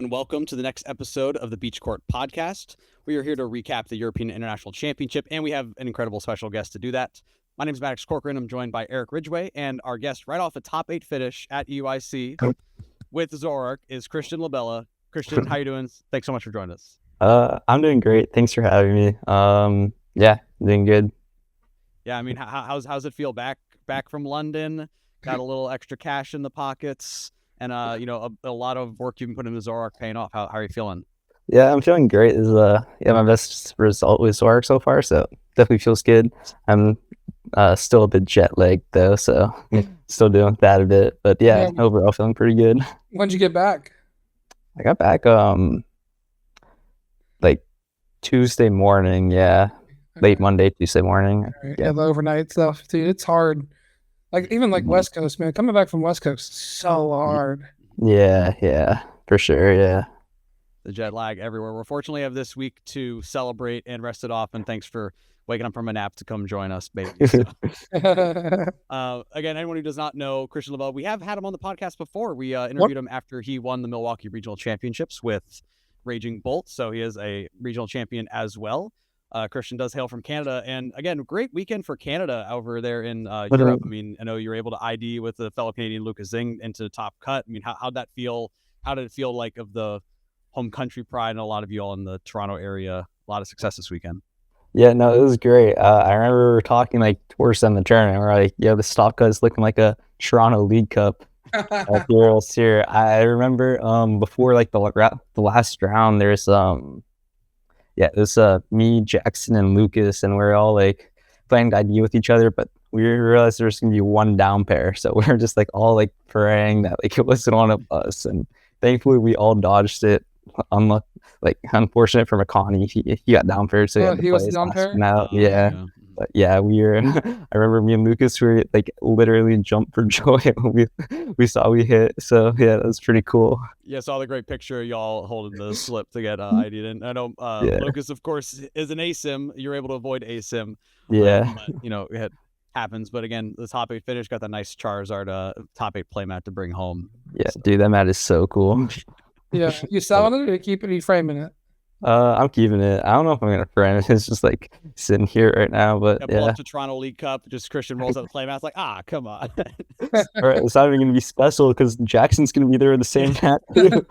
and welcome to the next episode of the Beach Court Podcast. We are here to recap the European International Championship, and we have an incredible special guest to do that. My name is Maddox Corcoran. I'm joined by Eric Ridgway, and our guest right off a top 8 finish at EUIC with Zoroark is Christian LaBella. Christian, how you doing? Thanks so much for joining us. I'm doing great. Thanks for having me. Yeah, doing good. Yeah, I mean, how's it feel back from London? Got a little extra cash in the pockets, and a lot of work you've been putting into Zoroark paying off. How are you feeling? Yeah, I'm feeling great. This is my best result with Zoroark so far, so definitely feels good. I'm still a bit jet lagged though, so still doing that a bit. But yeah, overall feeling pretty good. When'd you get back? I got back like Tuesday morning, yeah. Late Monday, Tuesday morning. Right. Yeah, the overnight stuff, dude. It's hard. Like even like West Coast, man. Coming back from West Coast is so hard. Yeah, for sure. Yeah. The jet lag everywhere. We're fortunately have this week to celebrate and rest it off. And thanks for waking up from a nap to come join us, baby. So. Again, anyone who does not know Christian LaBella, we have had him on the podcast before. We interviewed him after he won the Milwaukee Regional Championships with Raging Bolt. So he is a regional champion as well. Christian does hail from Canada, and again, great weekend for Canada over there in Europe. I mean, I know you were able to ID with the fellow Canadian Lucas Zing into top cut. I mean, how'd that feel? How did it feel like of the home country pride and a lot of you all in the Toronto area? A lot of success this weekend. Yeah, no, it was great. I remember we were talking like towards the end of the tournament. We're like, the stock cut is looking like a Toronto League Cup at the Earls here. I remember before like the last round, there's it was me, Jackson, and Lucas, and we're all like playing the idea with each other, but we realized there was gonna be one down pair, so we were just like all like praying that like it wasn't one of us, and thankfully we all dodged it. Unfortunate for McConney, he got down paired, so he was down paired. Yeah. But yeah, we were. I remember me and Lucas were like literally jumped for joy when we saw we hit. So yeah, that was pretty cool. Yeah, saw the great picture of y'all holding the slip to get ID'd. And I know Lucas, of course, is an ASIM. You're able to avoid ASIM. Yeah, but, it happens. But again, the top 8 finish got that nice Charizard top 8 playmat to bring home. Yeah, dude, that mat is so cool. Yeah, you selling it or you keeping it? You framing it? I'm keeping it. I don't know if I'm gonna frame it. It's just like sitting here right now, but pull up to Toronto League Cup. Just Christian rolls out the playmat. It's like, come on. Right, it's not even gonna be special because Jackson's gonna be there in the same hat. Yeah,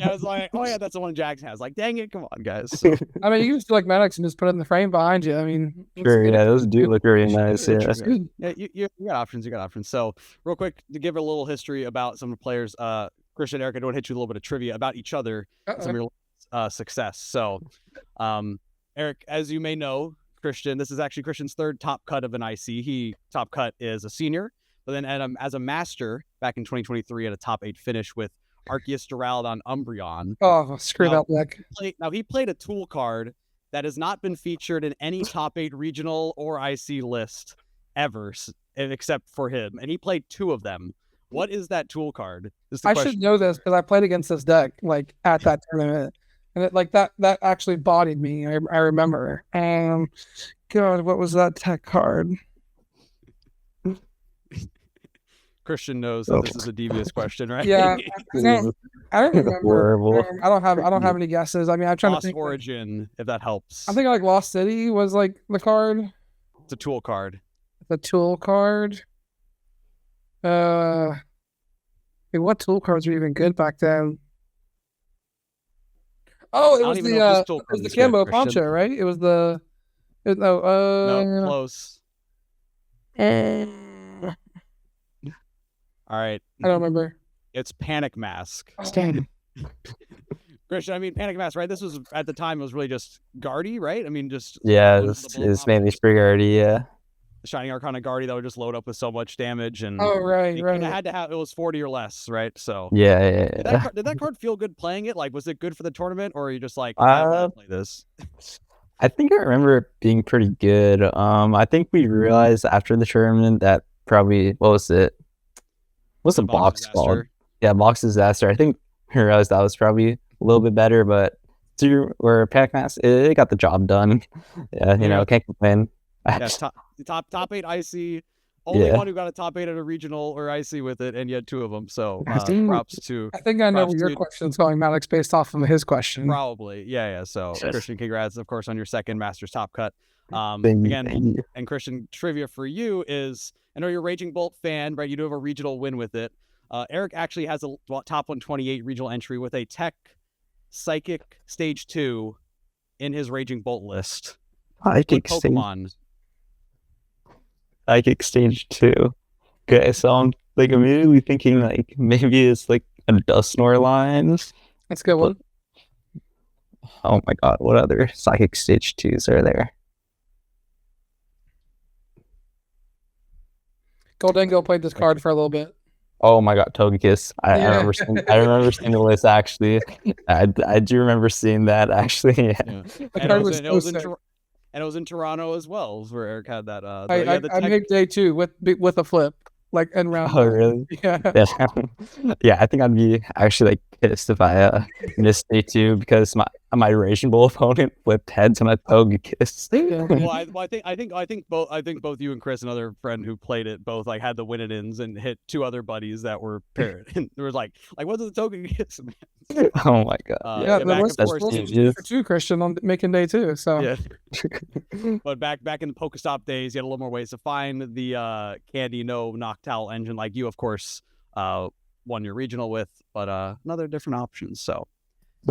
I was like, oh yeah, that's the one Jackson has. Like, dang it, come on, guys. I mean, you can do like Maddox and just put it in the frame behind you. I mean, sure, yeah, those do look very nice. Yeah, that's good. Yeah, you got options. You got options. So, real quick to give a little history about some of the players. Christian, Eric, I want to hit you a little bit of trivia about each other. Some of your success. So, Eric, as you may know, Christian, this is actually Christian's third top cut of an IC. He top cut is a senior, but then as a master back in 2023 at a top 8 finish with Arceus Duraludon Umbreon. Oh, screw that deck. Now he played a tool card that has not been featured in any top 8 regional or IC list ever, except for him, and he played 2 of them. What is that tool card? I should know this because I played against this deck like at that tournament. And it, like that actually bodied me. I remember. God, what was that tech card? Christian knows that this is a devious question, right? Yeah, I don't remember. Horrible. I don't have any guesses. I mean, I'm trying Lost to think. Origin, if that helps. I think like Lost City was like the card. It's a tool card. The tool card. What tool cards were even good back then? Oh, it was the Cambo Poncho, right? It was the. No, close. All right. I don't remember. It's Panic Mask. Stand. Christian, I mean, Panic Mask, right? This was, at the time, it was really just Guardy, right? I mean, just... Yeah, it's mainly Spree Guardy, yeah. The Shining Arcana Guardy that would just load up with so much damage. And right. It had to have... It was 40 or less, right? So... Yeah. Did that card feel good playing it? Like, was it good for the tournament? Or are you just like, I want to play this? I think I remember it being pretty good. I think we realized after the tournament that probably... What was it? What's the box called? Yeah, Box Disaster. I think we realized that was probably a little bit better, but where Panic Mask, it got the job done. Yeah, can't complain. Yeah, top 8 IC. only one who got a top 8 at a regional or IC with it, and you had 2 of them. So props to. I think I know where your question's going, Maddox, based off of his question. Probably, yeah. So Christian, congrats, of course, on your second Masters top cut. Thank you. And Christian, trivia for you is, I know you're a Raging Bolt fan, right? You do have a regional win with it. Eric actually has a top 128 regional entry with a Tech Psychic Stage 2 in his Raging Bolt list. Psychic Pokémon. Psychic Stage 2. Okay, so I'm like immediately thinking like maybe it's like a Dusknoir lines. That's a good one. Oh my god, what other Psychic Stage 2s are there? Goldengo played this card for a little bit. Oh my god, Togekiss. I remember seeing the list actually. I do remember seeing that actually. Yeah. And it was in Toronto as well, where Eric had that. I made day 2 with a flip, like and round. Oh really? Yeah. Yeah, I think I'd be actually like pissed if I missed day 2 because my Raging Bull opponent flipped heads on a Togekiss. Yeah. Well, I think both you and Chris, another friend who played it, both like had the win-ins and hit 2 other buddies that were paired. And there was like what is the Togekiss? Oh my god! Yeah, there was for 2, Christian, on making day 2. So yeah. But back in the Pokestop days, you had a little more ways to find the Candy No Noctowl engine, like you, of course, won your regional with, but another different options. So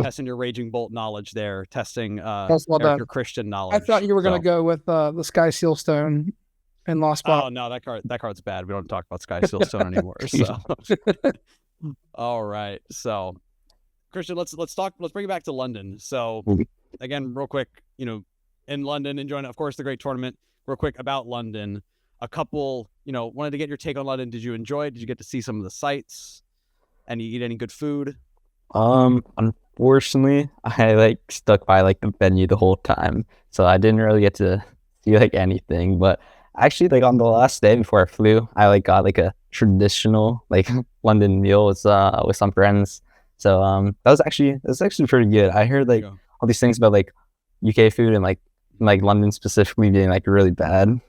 testing your Raging Bolt knowledge there, testing your Christian knowledge. I thought you were going to go with the Sky Sealstone and Lost Spot. Oh no, that card's bad. We don't talk about Sky Sealstone anymore. So all right, so Christian, let's bring it back to London. So again, real quick, in London, enjoying, of course, the great tournament. Real quick about London, a couple, wanted to get your take on London. Did you enjoy it? Did you get to see some of the sights? And you eat any good food? Unfortunately, I stuck by the venue the whole time, so I didn't really get to see anything. But actually, on the last day before I flew, I got a traditional London meal with some friends. So that was actually pretty good. I heard all these things about UK food and London specifically being really bad.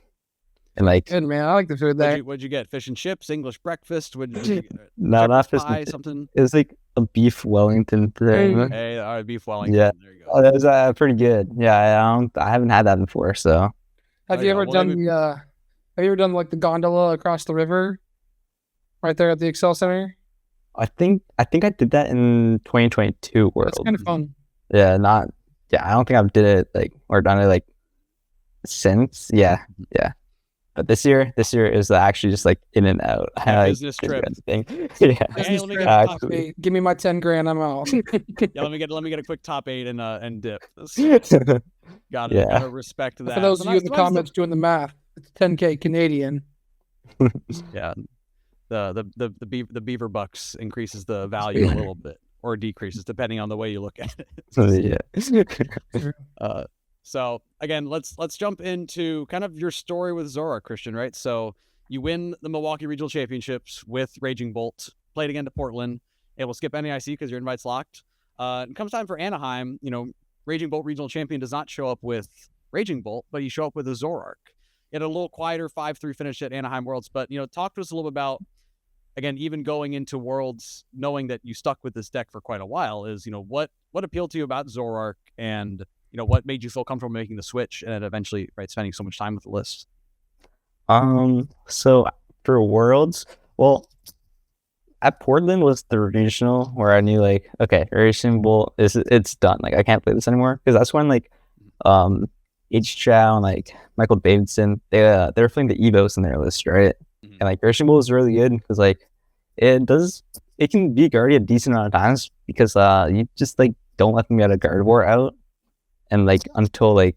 And good, man. I like the food there. What'd you get? Fish and chips, English breakfast? No, not fish pie, something. It was a beef Wellington thing. Hey, all right, beef Wellington. Yeah. There you go. Oh, that was pretty good. Yeah, I haven't had that before. So have you ever done the gondola across the river right there at the Excel Center? I think I did that in 2022 World. That's kind of fun. Yeah, I don't think I've did it or done it since. Yeah. But this year is actually just in and out. Business trip. Yeah. Business trip. Give me my 10 grand. I'm out. Yeah, let me get a quick top 8 and dip. Gotta respect that. For those of you in the comments doing the math, it's 10K Canadian. Yeah. The beaver bucks increases the value a little bit or decreases depending on the way you look at it. Yeah. So again, let's jump into kind of your story with Zoroark, Christian, right? So you win the Milwaukee Regional Championships with Raging Bolt, played again to Portland, able to skip NAIC because your invite's locked. It comes time for Anaheim. Raging Bolt Regional Champion does not show up with Raging Bolt, but you show up with a Zoroark. You had a little quieter 5-3 finish at Anaheim Worlds, but talk to us a little bit about, again, even going into Worlds, knowing that you stuck with this deck for quite a while, is what appealed to you about Zoroark, and what made you feel comfortable making the switch and then eventually spending so much time with the list? So for Worlds, well, at Portland was the regional where I knew okay, Raging Bolt it's done. I can't play this anymore, because that's when H Chow and Michael Davidson, they were playing the Evos in their list, right? Mm-hmm. And Raging Bolt is really good because it can be guardy a decent amount of times because you just don't let them get a Gardevoir out, and until they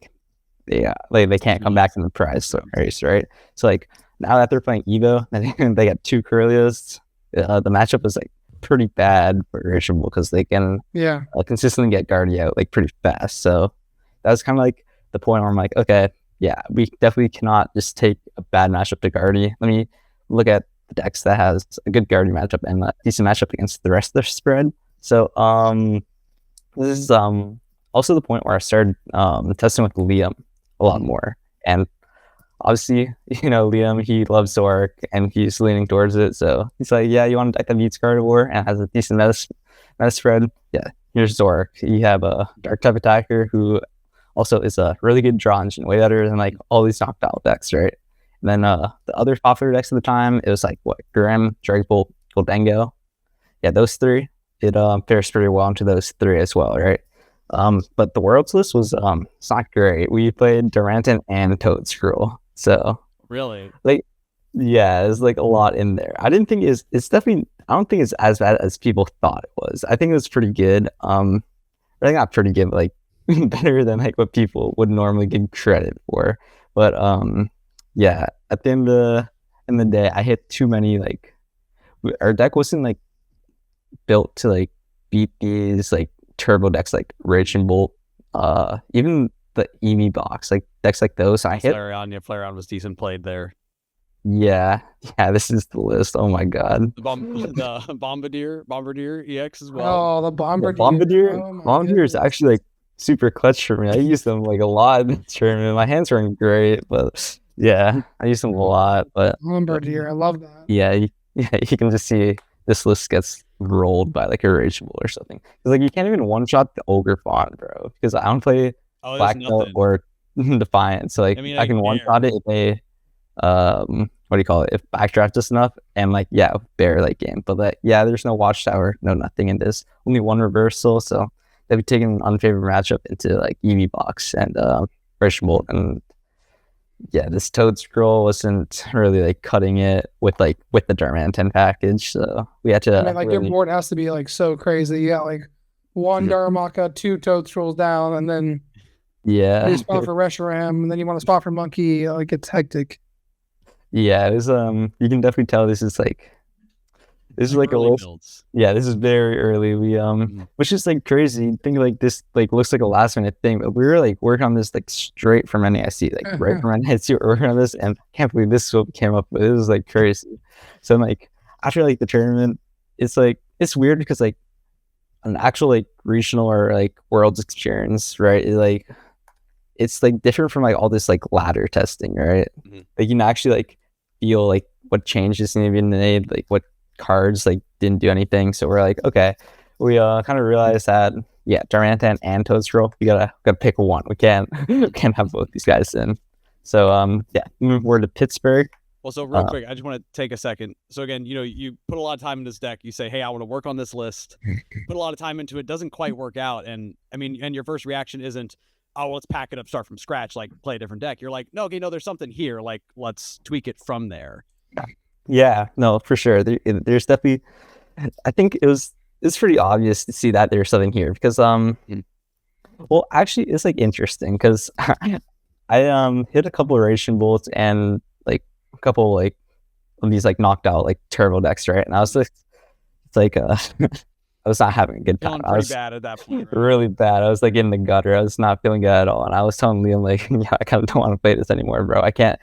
can't come back in the prize race, right? So now that they're playing Evo, I think they got 2 Corellios. The matchup is pretty bad for Raging Bolt because they can consistently get guardy out pretty fast. So that was kind of the point where I'm okay, yeah, we definitely cannot just take a bad matchup to guardy. Let me look at the decks that has a good guardy matchup and a decent matchup against the rest of the spread. So this is also the point where I started testing with Liam a lot more, and obviously, Liam, he loves Zoroark and he's leaning towards it. So he's like, yeah, you want a deck that beats Gardevoir and has a decent meta spread? Yeah, here's Zoroark. You have a dark type attacker who also is a really good draw engine, way better than like all these knocked out decks, right? And then the other popular decks at the time, it was like what, Grim, Dragapult, Goldengo. Yeah, those three. It fares pretty well into those three as well, right? But the Worlds list was it's not great. We played Durantine and Toadscruel. So really, like, yeah, there's like a lot in there. I didn't think it's definitely, I don't think it's as bad as people thought it was. I think it was pretty good. I think not pretty good, but like better than like what people would normally give credit for. But yeah, at the end of the day, I hit too many, like our deck wasn't like built to like beat these like turbo decks like Rage and Bolt, even the EMI box, like decks like those. I hit Flareon was decent played there. Yeah, this is the list. Oh my god. The Bombardier EX as well. Oh, the Bombardier. Bombardier is actually like super clutch for me. I use them like a lot in this tournament. My hands weren't great, but yeah, I use them a lot. But Bombardier, I love that. Yeah, you can just see this list gets rolled by like a Rage Bull or something. Because like you can't even one shot the Ogre Fawn, bro. Because I don't play Black Belt or Defiant, so like I can one shot it if they what do you call it? If backdraft is enough, and like bear late game. But like there's no Watchtower, no nothing in this. Only one reversal, so they'd be taking an unfavored matchup into like EV box and Rage Bolt, and this Toadscruel wasn't really like cutting it with the Darmanitan package, so we had to. I mean, like your board has to be like so crazy. You got like one Darumaka, two Toadscruels down, and then you spot for Reshiram, and then you want to spot for Monkey. Like it's hectic. Yeah, it was. You can definitely tell this is like a list. Builds. Yeah, this is very early. We which is like crazy. Think like this like looks like a last minute thing, but we were like working on this like straight from NAIC, like right from NAIC. We're working on this, and I can't believe this is what we came up with. It was like crazy. So like after like the tournament, it's like it's weird because like an actual like regional or like Worlds experience, right? It's like different from like all this like ladder testing, right? Mm-hmm. Like you can actually like feel like what changes need to be made, like what cards like didn't do anything. So we're like, okay, we kind of realized that Darmanitan and Toadscruel, we gotta pick one. We can't have both these guys in. So moving forward to Pittsburgh. Well, so real quick, I just want to take a second. So again, you put a lot of time in this deck. You say, hey, I want to work on this list. Put a lot of time into it. Doesn't quite work out. And I mean, and your first reaction isn't, oh, let's pack it up, start from scratch, like play a different deck. You're like, no, okay, no, there's something here. Like, let's tweak it from there. Yeah, no, for sure. There's definitely, I think it's pretty obvious to see that there's something here because, well, actually, it's like interesting because I hit a couple of Ration Bolts and like a couple like of these like knocked out like turbo decks, right? And I was like, it's like I was not having a good time. I was bad at that point. Right? Really bad. I was like in the gutter. I was not feeling good at all. And I was telling Liam like, I kind of don't want to play this anymore, bro. I can't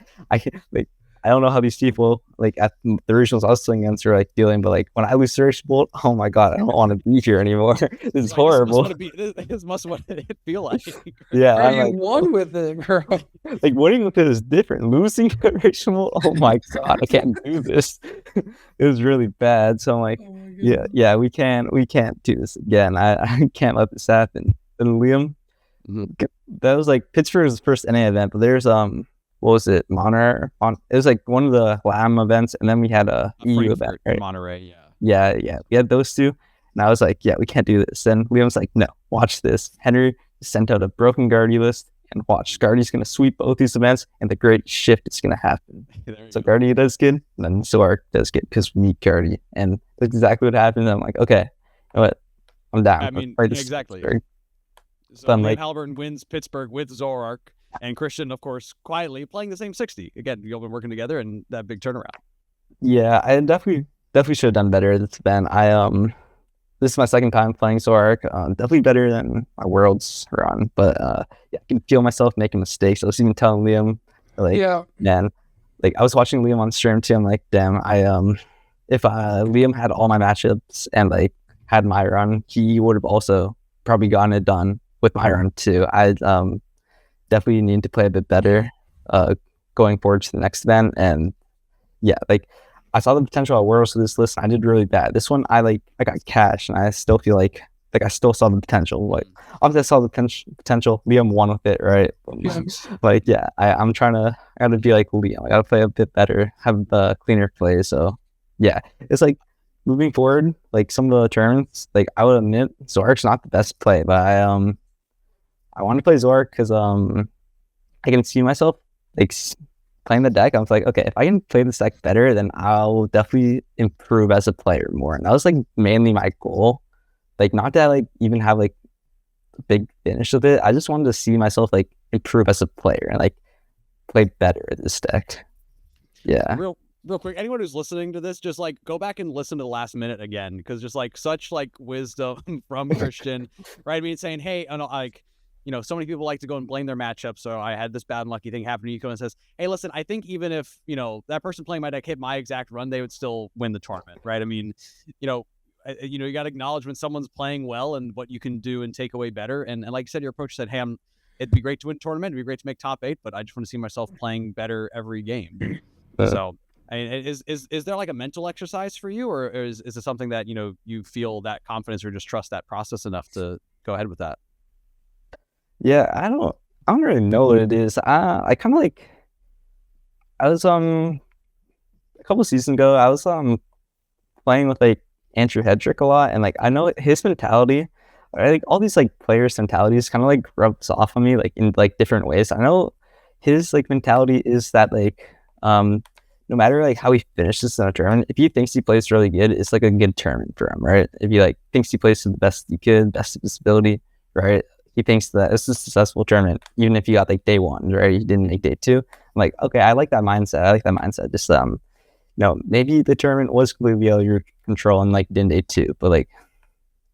like. I don't know how these people like at the regionals I was playing against are like feeling, but like when I lose Rage Bolt, oh my god, I don't want to be here anymore. This is horrible. This must what it feel like. Yeah, you like, won with it, girl. Like winning with it is different. Losing Rage Bolt, oh my god, I can't do this. It was really bad. So I'm like, we can't do this again. I can't let this happen. And Liam, that was like Pittsburgh's first NA event, but there's what was it? Monterey. It was like one of the LAM events, and then we had a EU event, right? Monterey, yeah. We had those two, and I was like, we can't do this. Then Liam's like, no, watch this. Henry sent out a broken Guardy list, and watch, Guardy's gonna sweep both these events, and the great shift is gonna happen. So Guardy does good, and then Zoroark does good because we need Guardy, and that's exactly what happened. I'm like, okay, you know what? I'm down. I mean, exactly. So Halliburton wins Pittsburgh with Zoroark. And Christian, of course, quietly playing the same 60. Again, you've been working together and that big turnaround. Yeah, I definitely should have done better this event. This is my second time playing Zoroark. Definitely better than my Worlds run, but I can feel myself making mistakes. I was even telling Liam, like, man, like I was watching Liam on stream too. I'm like, damn, if Liam had all my matchups and like had my run, he would have also probably gotten it done with my run too. I definitely need to play a bit better. going forward to the next event. And yeah, like I saw the potential at Worlds with this list. And I did really bad. This one, I got cash, and I still feel like I still saw the potential. Like obviously, I saw the potential. Liam won with it, right? Like yeah, I gotta be like Liam. I gotta play a bit better, have the cleaner play. So yeah, it's like moving forward. Like some of the tournaments, like I would admit, Zoroark's not the best play, but I want to play Zoroark because I can see myself like playing the deck. I was like, okay, if I can play this deck better, then I'll definitely improve as a player more. And that was like mainly my goal. Like not that like even have like a big finish with it. I just wanted to see myself like improve as a player and like play better at this deck. Yeah. Real quick, anyone who's listening to this, just like go back and listen to the last minute again, because just like such like wisdom from Christian, right? I mean, saying, hey, like, you know, so many people like to go and blame their matchup. So I had this bad unlucky thing happen to Nico and says, hey, listen, I think even if, you know, that person playing my deck hit my exact run, they would still win the tournament, right? I mean, you know, you got to acknowledge when someone's playing well and what you can do and take away better. And like you said, your approach said, hey, it'd be great to win a tournament. It'd be great to make top 8, but I just want to see myself playing better every game. So I mean, is there like a mental exercise for you, or is it something that, you know, you feel that confidence or just trust that process enough to go ahead with that? Yeah, I don't really know what it is. I kind of like, I was a couple seasons ago, I was playing with like Andrew Hedrick a lot, and like I know his mentality, like all these like players' mentalities kind of like rubs off on me like in like different ways. I know his like mentality is that like no matter like how he finishes in a tournament, if he thinks he plays really good, it's like a good tournament for him, right? If he like thinks he plays to the best he could, best of his ability, right? He thinks that it's a successful tournament, even if you got like day 1, right? You didn't make day 2. I'm like, okay, I like that mindset. Just no, maybe the tournament was completely out of your control and like didn't day 2, but like,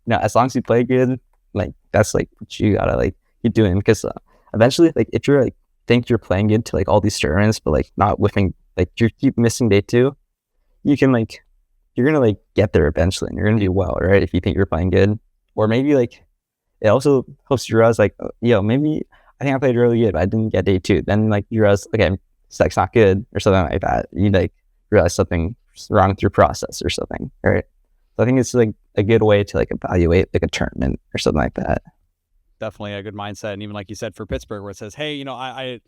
you know, as long as you play good, like that's like what you gotta like keep doing, because eventually, like if you're like think you're playing good to like all these tournaments, but like not whiffing, like you keep missing day 2, you can like you're gonna like get there eventually, and you're gonna do well, right? If you think you're playing good, or maybe like it also helps you realize like, yo, maybe I think I played really good, but I didn't get day 2. Then like you realize, okay, this deck's not good or something like that. You like realize something wrong with your process or something, right? So I think it's like a good way to like evaluate like a tournament or something like that. Definitely a good mindset. And even like you said for Pittsburgh, where it says, hey, you know, I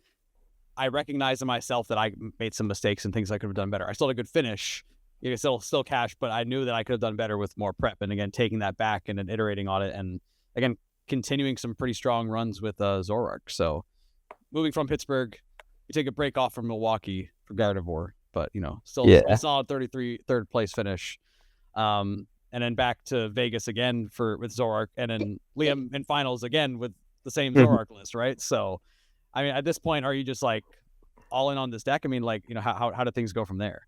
recognize in myself that I made some mistakes and things I could have done better. I still had a good finish. You can still cash, but I knew that I could have done better with more prep. And again, taking that back and then iterating on it, and again, continuing some pretty strong runs with Zoroark. So moving from Pittsburgh, we take a break off from Milwaukee for Gardevoir, but you know, still a solid 33rd place finish. And then back to Vegas again with Zoroark, and then Liam in finals again with the same Zoroark list, right? So, I mean, at this point, are you just like all in on this deck? I mean, like, you know, how do things go from there?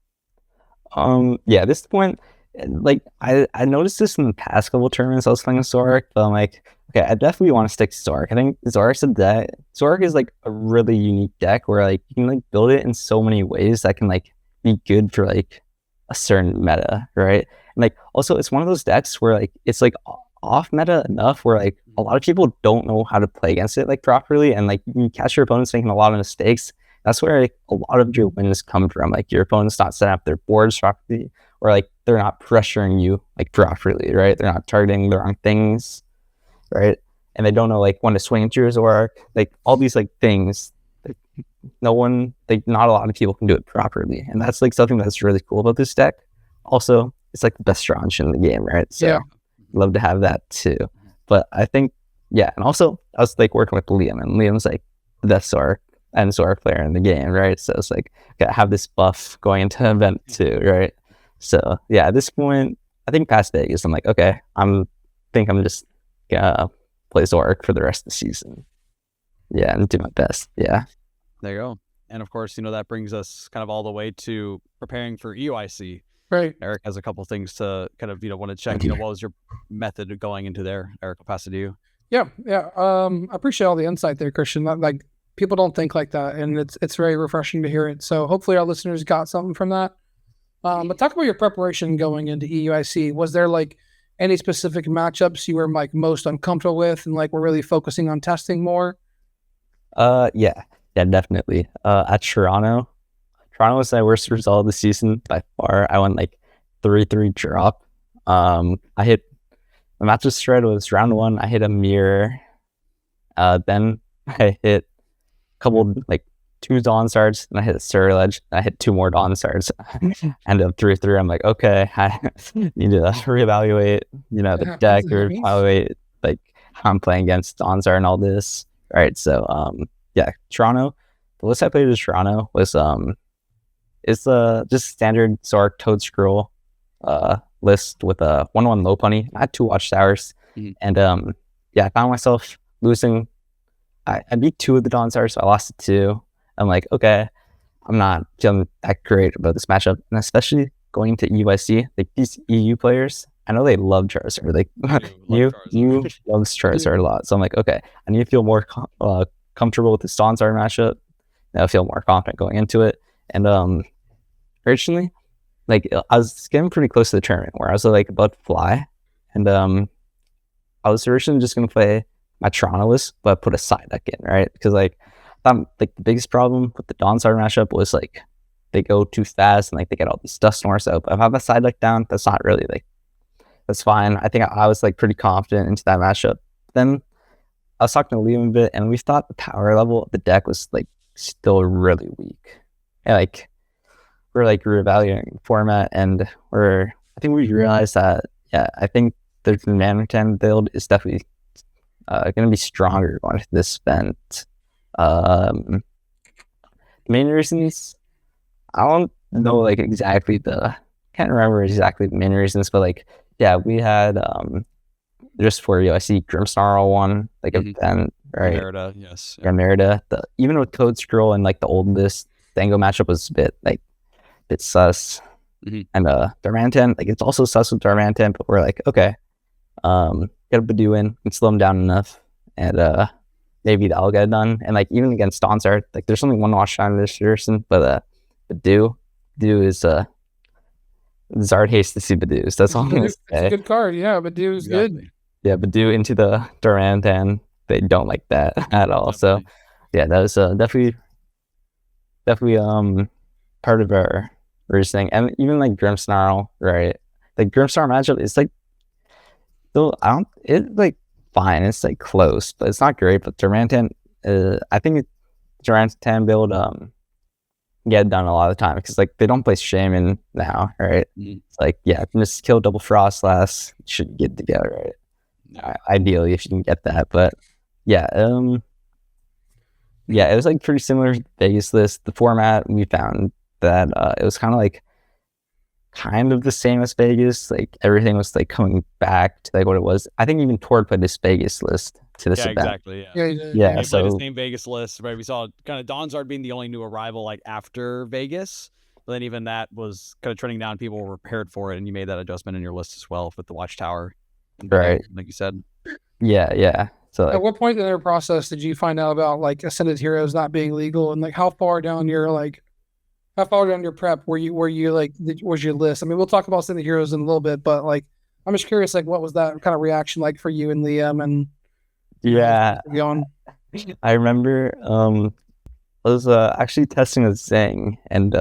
Yeah, at this point, like I noticed this in the past couple tournaments I was playing with Zoroark, but I'm like, okay, I definitely want to stick to Zoroark. I think Zoroark is like a really unique deck where like you can like build it in so many ways that can like be good for like a certain meta, right? And like also it's one of those decks where like it's like off meta enough where like a lot of people don't know how to play against it like properly, and like you can catch your opponents making a lot of mistakes. That's where like a lot of your wins come from. Like your opponent's not setting up their boards properly, or like they're not pressuring you like properly, right? They're not targeting the wrong things, right? And they don't know like when to swing into your Zoroark. Like all these like things, like, not a lot of people can do it properly, and that's like something that's really cool about this deck. Also, it's like the best Strange in the game, right? So yeah, love to have that too. But I think and also I was like working with Liam, and Liam's like the best Zoroark and Zoroark player in the game, right? So it's like gotta have this buff going into an event too, right? So yeah, at this point, I think past Vegas, I'm like, okay, I'm just gonna play Zoroark for the rest of the season. Yeah, and do my best. Yeah. There you go. And of course, you know, that brings us kind of all the way to preparing for EUIC. Right. Eric has a couple things to kind of, you know, want to check. You know, what was your method of going into there? Eric, I'll pass it to you. Yeah. I appreciate all the insight there, Christian. Like people don't think like that, and it's very refreshing to hear it. So hopefully our listeners got something from that. But talk about your preparation going into EUIC. Was there like any specific matchups you were like most uncomfortable with, and like we're really focusing on testing more? Yeah. Yeah, definitely. At Toronto was my worst result of the season by far. I went like 3-3 drop. I hit the mattress shred was round 1. I hit a mirror. Then I hit a couple like 2 Dawn Stars, and I hit a Surge Ledge. I hit 2 more Dawn Stars. Ended up 3-3. I'm like, okay, I need to reevaluate, the deck, reevaluate like how I'm playing against Dawn Star and all this. All right, so yeah, Toronto. The list I played in Toronto was it's just standard Zoroark Toad Scroll list with a 1/1 low punny. I had 2 Watchtowers, and yeah, I found myself losing. I beat 2 of the Dawn Stars, so I lost to 2. I'm like, okay, I'm not feeling that great about this matchup, and especially going into EUIC, like these EU players, I know they love Charizard. Like you love Charizard a lot, so I'm like, okay, I need to feel more comfortable with the Dawn Star matchup. I feel more confident going into it, and originally, like I was getting pretty close to the tournament where I was like about to fly, and I was originally just gonna play my Toronto list, but put a side deck in, right? Because like the biggest problem with the Dawn Star matchup was like they go too fast and like they get all these dust storms out. But if I have a side deck down, that's not really like that's fine. I think I was like pretty confident into that matchup. Then I was talking to Liam a bit, and we thought the power level of the deck was like still really weak. And like we're like reevaluating the format, and I think we realized that I think the Nanotan build is definitely going to be stronger going into this event. Main reasons, I don't know like exactly can't remember exactly the main reasons, but like we had just for EUIC Grimmsnarl one like event, right? Merida, yes. Yeah, Merida. Even with Toad Scroll and like the oldest Dango matchup was a bit sus. And Darmanitan, like it's also sus with Darmanitan, but we're like, okay, get a Badoo in and slow him down enough, and maybe that'll get it done. And like even against Donstar, like there's only 1 Watchtower this year, but Badoo is Zard hates to see Badoos. That's all I'm gonna say. It's a good card, yeah. Badoo is good. Yeah, Badoo into the Darmanitan, they don't like that at all. Definitely. So yeah, that was definitely part of our reasoning. And even like Grimmsnarl, right? The Grimmsnarl matchup is like still it's like fine, it's like close, but it's not great. But Darmanitan, I think Darmanitan build get done a lot of the time because like they don't play Shaman now, right? It's like just kill double frost last, should get together, right? Ideally if you can get that, but it was like pretty similar to the Vegas list. The format, we found that it was kind of the same as Vegas. Like everything was like coming back to like what it was. I think even Tord played this Vegas list to this event. Exactly. Yeah. He played the same Vegas list, right? We saw kind of Donzard being the only new arrival like after Vegas, but then even that was kind of trending down. People were prepared for it, and you made that adjustment in your list as well with the Watchtower, right? Like you said. Yeah. So at what point in their process did you find out about like Ascended Heroes not being legal, and like how far down your prep were you like was your list? I mean, we'll talk about Ascended Heroes in a little bit, but like I'm just curious, like what was that kind of reaction like for you and Liam? And I remember I was actually testing with Zing, and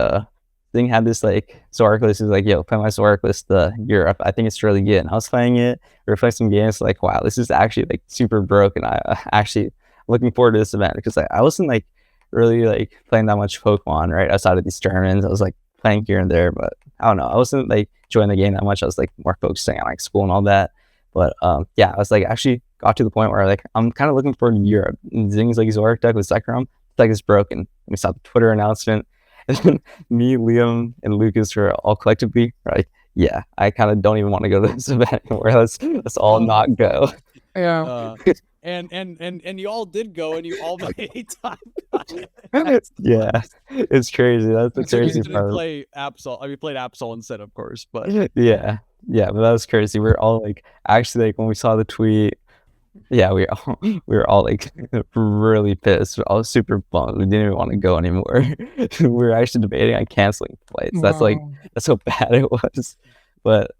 Zing had this like Zoroark list. He was like, yo, play my Zoroark list Europe. I think it's really good. And I was playing it, we were playing some games, like, wow, this is actually like super broken. I actually looking forward to this event because I wasn't like really like playing that much Pokemon, right? Outside of these tournaments, I was like playing here and there, but I don't know. I wasn't like enjoying the game that much. I was like more focusing on like school and all that. But I was like actually got to the point where like I'm kind of looking forward to Europe. And Zing's like Zoroark deck with Zekrom, the deck is broken. And we saw the Twitter announcement, and then me, Liam, and Lucas were all collectively like, yeah, I kind of don't even want to go to this event anymore. Let's all not go. Yeah. And you all did go, and you all made time. Yeah, it's crazy. That's the crazy part. Play Absol. I mean, played Absol instead, of course, but yeah, but that was crazy. We're all like, actually, like when we saw the tweet, we were all like really pissed. I was super bummed. We didn't even want to go anymore. We were actually debating on canceling flights. Wow. That's how bad it was. But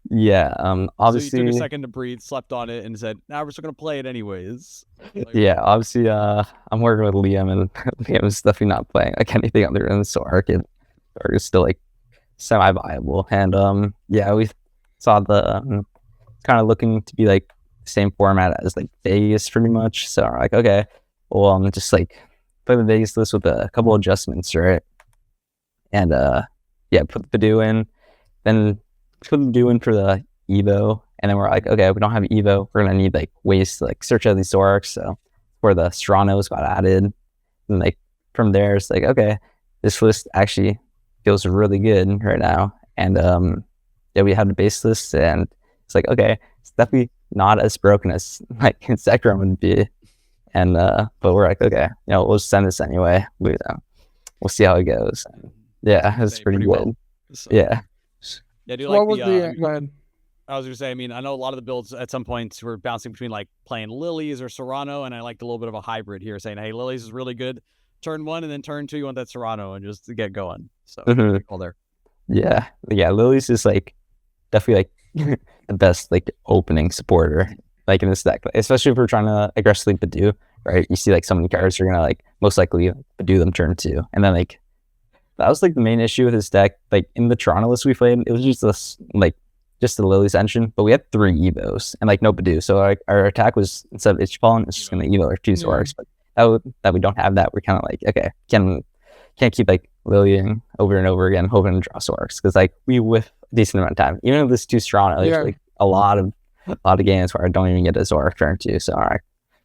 Yeah. So you Obviously. took a second to breathe, slept on it, and said, "Now we're still gonna play it anyways." Like, Yeah. Obviously. I'm working with Liam, and Liam is definitely not playing like anything other than Zoroark. Zoroark is still like semi-viable, and yeah, we saw the kind of looking to be like the same format as like Vegas, pretty much. So we're like, okay, well, I'm just like play the Vegas list with a couple adjustments, right? And yeah, put the Badoo in, then put the Badoo in for the Evo, and then we're like, okay, we don't have Evo, we're gonna need like ways to like search out these Zoroarks. So where the Serranos got added, and like from there, it's like, okay, this list actually feels really good right now. And yeah, we had the base list, and it's like, okay, it's definitely not as broken as like Insectron would be. And but we're like, okay, we'll send this anyway. We'll see how it goes. And yeah, it's pretty good. Well. So, yeah. Yeah, dude. What Like was the? Go ahead. I was gonna say, I mean, I know a lot of the builds at some points were bouncing between like playing Lilies or Serrano, and I liked a little bit of a hybrid here, saying, hey, Lilies is really good turn 1, and then turn 2 you want that Serrano, and just to get going. So cool there. Yeah, Lilies is like definitely like the best like opening supporter like in this deck, especially if we're trying to aggressively Badoo, right? You see like so many cards are gonna like most likely Badoo them turn 2, and then like that was like the main issue with this deck. Like in the Toronto list we played, it was just this like just the Lilies engine, but we had 3 Evos and like no Badoo, so like our attack was, instead of Itch Fallen, it's just gonna Evo or 2 Zoroarks. But that we don't have that, we're kind of like, okay, can't keep like Lilying over and over again hoping to draw Zoroarks, because like we whiff a decent amount of time. Even if this 2 Serrano, there's like a lot of games where I don't even get a Zoroark turn 2. So all right,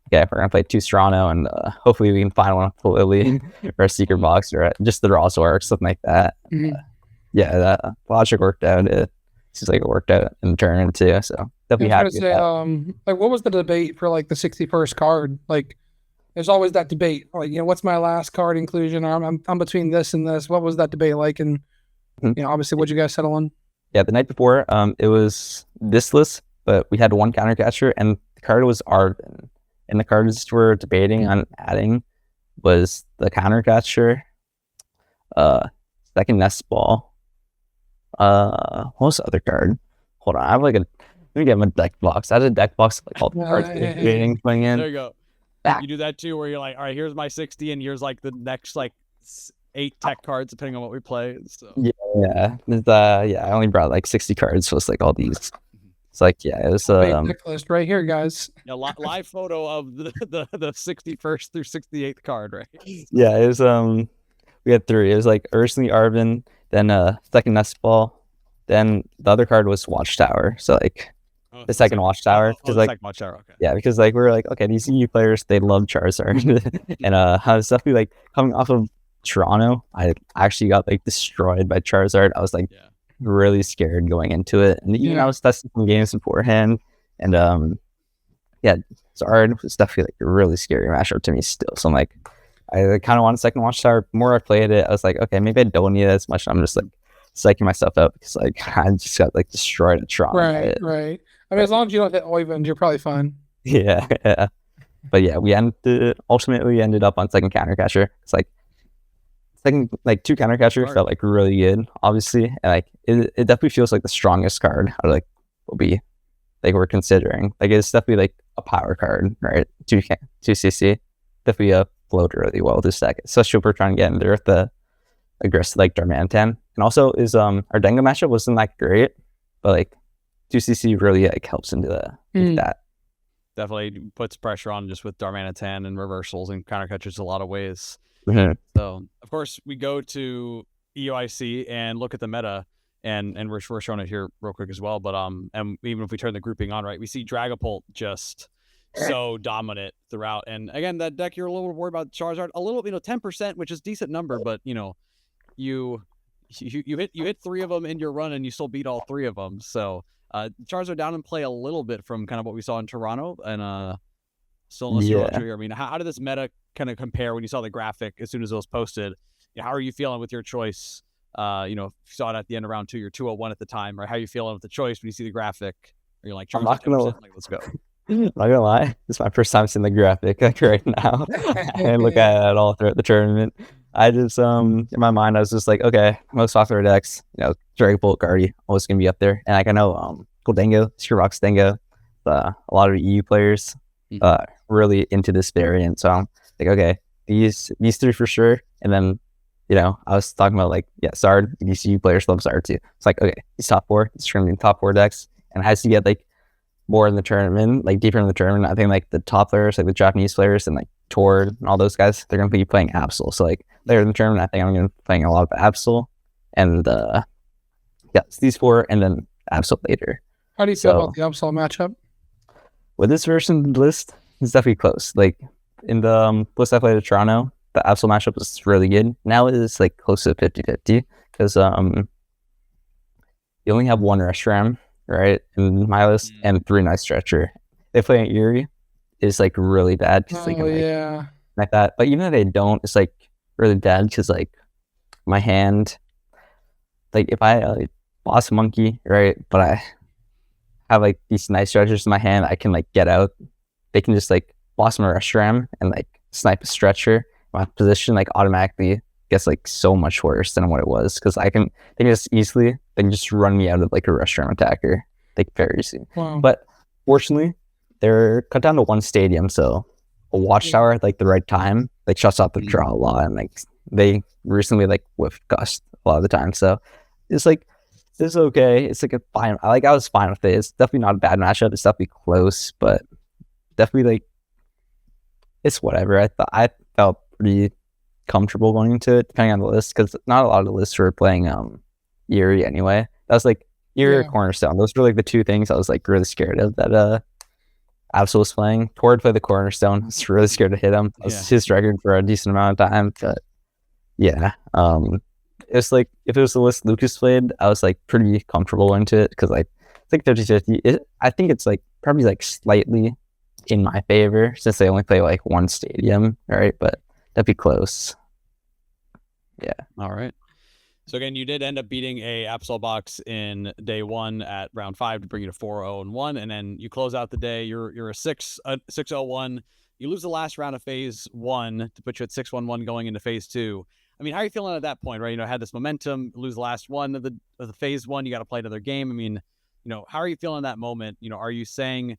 okay, we're gonna play 2 Serrano, and hopefully we can find one with Lily or a secret box or just the raw Zoroark, something like that. Yeah, that logic worked out. It seems like it worked out in the tournament too. So definitely happy with that. Like, what was the debate for like the 61st card? Like, there's always that debate. Like, what's my last card inclusion? Or I'm between this and this. What was that debate like? And obviously, what'd you guys settle on? Yeah, the night before, it was this list, but we had 1 counter catcher, and the card was Arvin. And the cards we're debating on adding was the counter catcher, second nest ball. What was the other card? Hold on, I have like let me get my deck box. I had a deck box like all the cards debating putting in. There you go. You do that too, where you're like, all right, here's my 60, and here's like the next like 8 tech cards depending on what we play. So yeah. I only brought like 60 cards, so it's like all these. It's like, yeah, it was deck list right here, guys. Yeah, live photo of the 61st through 68th card, right? Yeah, it was we had 3. It was like Ursula Arvin, then second nest ball, then the other card was Watchtower. So like the second Watchtower, because like second Watchtower, okay. Yeah, because like we were like, okay, these EU players, they love Charizard. And I was definitely like coming off of Toronto, I actually got like destroyed by Charizard. I was like really scared going into it, and even I was testing some games beforehand, and yeah, Zard was definitely like a really scary matchup to me still. So I'm like, I kind of want a second Watchtower. The more I played it, I was like, okay, maybe I don't need it as much. I'm just like psyching myself up because like I just got like destroyed at Toronto. Right. I mean, as long as you don't hit Oyvind, you're probably fine. Yeah. But yeah, we ultimately ended up on second counter catcher. It's like second, like 2 counter catcher felt like really good, obviously, and like it definitely feels like the strongest card out of like what we like we're considering. Like it's definitely like a power card, right? 2 CC definitely flowed really well this deck, especially if we're trying to get in there with the aggressive like Darmanitan. And also is our Denga matchup wasn't that great, but like 2CC really like helps into that. Definitely puts pressure on just with Darmanitan and reversals and counter catchers a lot of ways. So of course we go to EUIC and look at the meta, and we're showing it here real quick as well. But and even if we turn the grouping on, right, we see Dragapult just so dominant throughout. And again, that deck you're a little worried about Charizard a little, 10%, which is a decent number, but you hit 3 of them in your run and you still beat all 3 of them. So Charizard down in play a little bit from kind of what we saw in Toronto, and still unless you're I mean, how did this meta kind of compare when you saw the graphic as soon as it was posted? How are you feeling with your choice? If you saw it at the end of round 2, you're 201 at the time, right? How are you feeling with the choice when you see the graphic? Are you like, I'm not gonna like, let's go? I'm not gonna lie, this is my first time seeing the graphic like right now. I didn't look at it at all throughout the tournament. I just in my mind I was just like, okay, most popular decks, Dragon Bolt, Guardy, always gonna be up there. And I know Goldengo, Zoroark Dengo, a lot of EU players really into this variant. So I'm like, okay, these three for sure. And then I was talking about Zard, these EU players love Zard too. It's like, okay, these top four, it's gonna be top four decks. And as you get more in the tournament, deeper in the tournament, I think the top players, the Japanese players and Tord and all those guys, they're gonna be playing Absol. So later in the tournament, I think I'm gonna be playing a lot of Absol, and it's these four, and then Absol later. How do you feel about the Absol matchup? With this version of the list, it's definitely close. In the list I played at Toronto, the Absol matchup was really good. Now it is close to 50-50 because you only have one Reshiram, right, in my list, and 3 Nice Stretcher. They play an EUIC. It's really bad because they can like that. But even if they don't, it's really bad because my hand, if I boss a monkey, right, but I have these Nice Stretchers in my hand, I can get out. They can just boss my Reshiram and snipe a Stretcher. My position automatically gets so much worse than what it was because they can just run me out of a Reshiram attacker very easy. Wow. But fortunately, they're cut down to 1 stadium, so a watchtower at the right time shuts off the draw a lot, and they recently whiff gust a lot of the time. So it's it's okay. It's a fine. I was fine with it. It's definitely not a bad matchup. It's definitely close, but definitely it's whatever. I felt pretty comfortable going into it, depending on the list, because not a lot of the lists were playing EUIC anyway. That was EUIC or Cornerstone. Those were the 2 things I was really scared of that Absol was playing. Tord played the Cornerstone. I was really scared to hit him. That was his record for a decent amount of time. But yeah, it's if it was the list Lucas played, I was pretty comfortable into it because it's 50-50. I think it's probably slightly in my favor since they only play 1 stadium, right? But that'd be close. Yeah. All right. So again, you did end up beating a Absol box in day 1 at round 5 to bring you to 4-0-1, and then you close out the day. You're a 6-0-1. You lose the last round of phase 1 to put you at 6-1-1 going into phase 2. I mean, how are you feeling at that point, right? Had this momentum, lose the last one of the phase 1. You got to play another game. I mean, how are you feeling in that moment? Are you saying,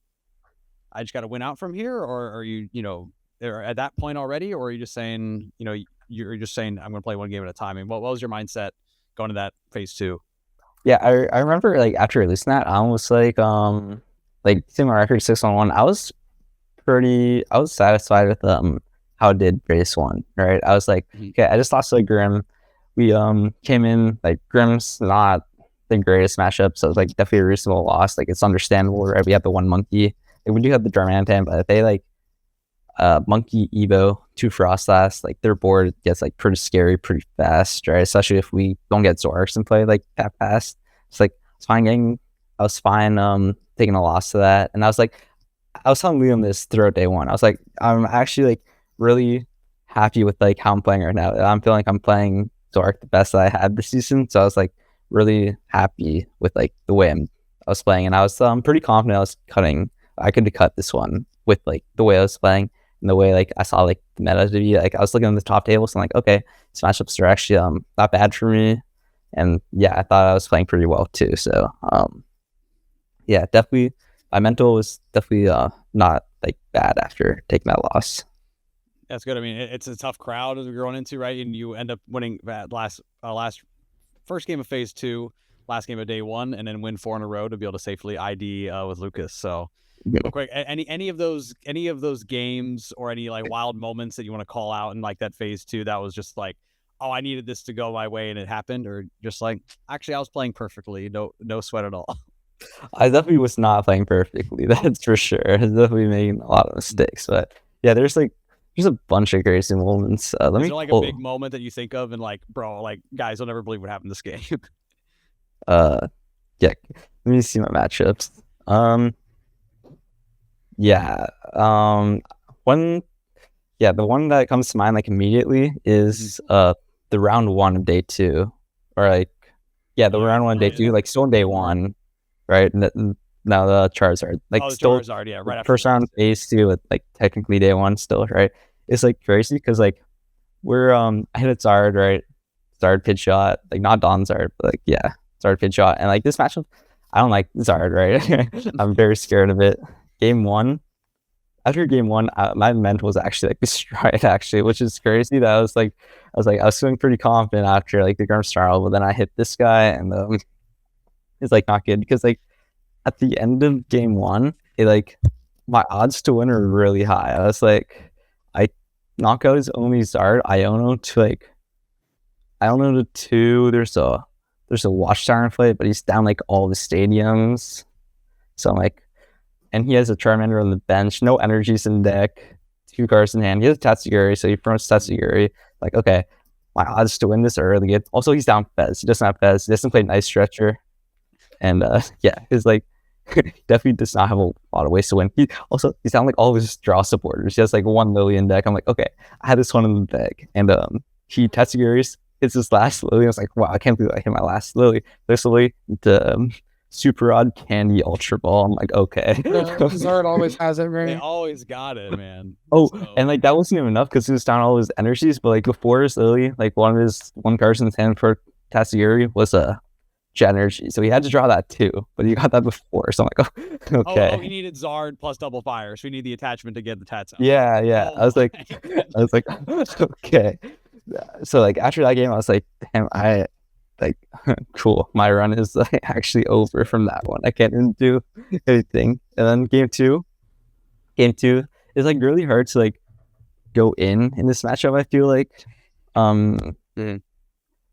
I just got to win out from here, or are you, at that point already, or are you just saying, you're just saying I'm going to play one game at a time? I mean, what was your mindset going to that phase 2? Yeah, I remember after releasing that, I almost seeing my record 6-1-1. I was satisfied with how it did race 1, right? I was okay, I just lost to Grim. We came in Grim's not the greatest matchup, so it's definitely a reasonable loss. It's understandable, right? We have the 1 monkey. We do have the Darmanitan, but if they Monkey Evo 2 Frostlass, their board gets pretty scary pretty fast, right? Especially if we don't get Zoroarks in play that fast. It's it's fine I was fine taking a loss to that. And I was telling Liam this throughout day 1. I was I'm actually really happy with how I'm playing right now. I'm feeling I'm playing Zoroark the best that I had this season. So I was really happy with the way I was playing, and I was pretty confident I could cut this one with the way I was playing. And the way I saw the meta to be, I was looking at the top tables and okay, these matchups are actually not bad for me. And yeah, I thought I was playing pretty well too. So yeah, definitely my mental was definitely not bad after taking that loss. That's good. I mean, it's a tough crowd as we're going into, right? And you end up winning that first game of phase 2, last game of day 1, and then win 4 in a row to be able to safely ID with Lucas. So real quick, any of those games or any wild moments that you want to call out in that phase 2 that was just oh, I needed this to go my way and it happened, or just actually I was playing perfectly, no sweat at all? I definitely was not playing perfectly, that's for sure. I was definitely making a lot of mistakes, but yeah, there's a bunch of crazy moments. Is there a big moment that you think of and bro, guys, I'll never believe what happened this game? Yeah, let me see my matchups. The one that comes to mind immediately is the round 1 of day 2, or the round 1 of day 2, still in day 1, right? Now the Charizard, still Charizard, right after first round phase 2 with technically day 1 still, right? It's crazy because I hit a Zard, right? Zard pitch shot, like not Don Zard, but like yeah, Zard pitch shot, and like this matchup, I don't like Zard, right? I'm very scared of it. Game 1, after game 1, my mental was actually like destroyed, actually, which is crazy. That I was feeling pretty confident after like the Grim Snarl, but then I hit this guy, and it's like not good because like at the end of game 1, it like my odds to win are really high. I was like, I knock out his only Zard, Iono to 2. There's a Watchtower in play, but he's down like all the stadiums. So I'm like, and he has a Charmander on the bench, no energies in deck, 2 cards in hand. He has Tatsugiri, so he promotes Tatsugiri. Like, okay, my odds to win this are really good. Also, he's down Fez. He doesn't have Fez. He doesn't play Nice Stretcher. And yeah, he's like, definitely does not have a lot of ways to win. He's down like all of his draw supporters. He has like 1 million deck. I'm like, okay, I had this one in the deck. And he Tatsugiris hits his last Lily. I was like, wow, I can't believe I hit my last Lily. This Lily, the Super Odd Candy Ultra Ball. I'm like, okay. Zard always has it, right? They always got it, man. Oh, and like that wasn't even enough because he was down all his energies. But like before his Lily, like one card in his hand for Tatsugiri was a Jet Energy, so he had to draw that too. But he got that before, so I'm like, oh, okay. Oh, he needed Zard plus double fire, so we need the attachment to get the Tats out. Yeah. Oh, I was like, okay. So like after that game, I was like, damn, cool. My run is like actually over from that one. I can't even do anything. And then game two is like really hard to like go in this matchup. I feel like,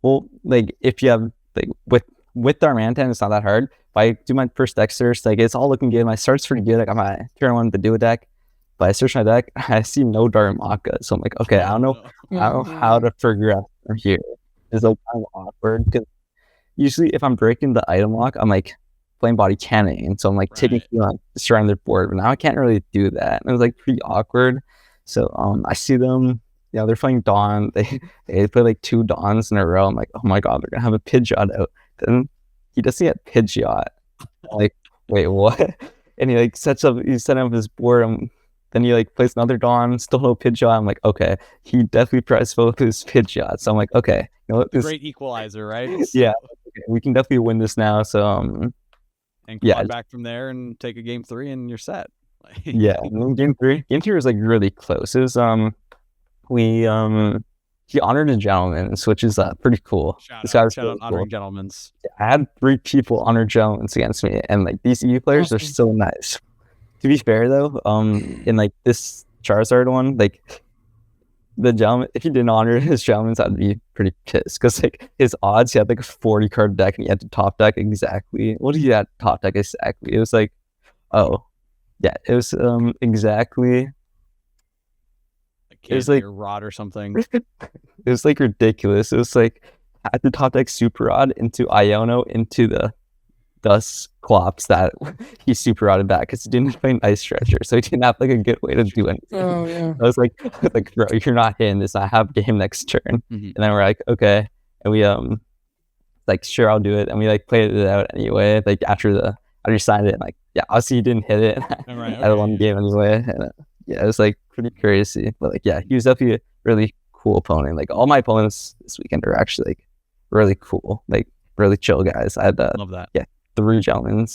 well, like if you have like with Darmanitan, it's not that hard. If I do my first deck search, like it's all looking good. My start's pretty good. Like I'm at turn 1 to do a deck. But I search my deck, I see no Darmaka. So I'm like, okay, I don't know how to progress from here. It's like kind of awkward because usually if I'm breaking the item lock, I'm like Flame Body Cannon. So I'm like taking destroying their board. But now I can't really do that. And it was like pretty awkward. So I see them, they're playing Dawn. They play like 2 Dawns in a row. I'm like, oh my god, they're gonna have a Pidgeot out. Then he doesn't get Pidgeot. I'm like, wait, what? And he like set up his board. Then he like plays another Dawn, still no Pidgeot. I'm like, okay, he definitely pressed both his Pidgeots. So I'm like, okay, great equalizer, right? Yeah, okay, we can definitely win this now. So and come back from there and take a game 3 and you're set. Yeah, and then game 3 was like really close. It was he honored a gentleman, which is pretty cool. Shout out honoring gentlemen. I had 3 people honor gentlemen against me, and like these EU players are so nice. To be fair though, in like this Charizard one, like the gentleman, if he didn't honor his gentlemen, I'd be pretty pissed because like his odds, he had like a 40 card deck and he had to top deck exactly. What did he have to top deck exactly? It was like, it was exactly. It was like Rod or something. It was like ridiculous. It was like I had to top deck Super Rod into Iono into the Dusclops that he Super Rodded back because he didn't play Nice Stretcher, so he didn't have like a good way to do anything. Oh yeah. I was like, bro, you're not hitting this. I have game next turn, and then we're like, okay, and we like sure I'll do it, and we like played it out anyway. Like after you signed it, and, like obviously he didn't hit it. I won the game anyway, and it was like pretty crazy. But like he was definitely a really cool opponent. Like all my opponents this weekend are actually like really cool, like really chill guys. I had love that. 3 gentlemen.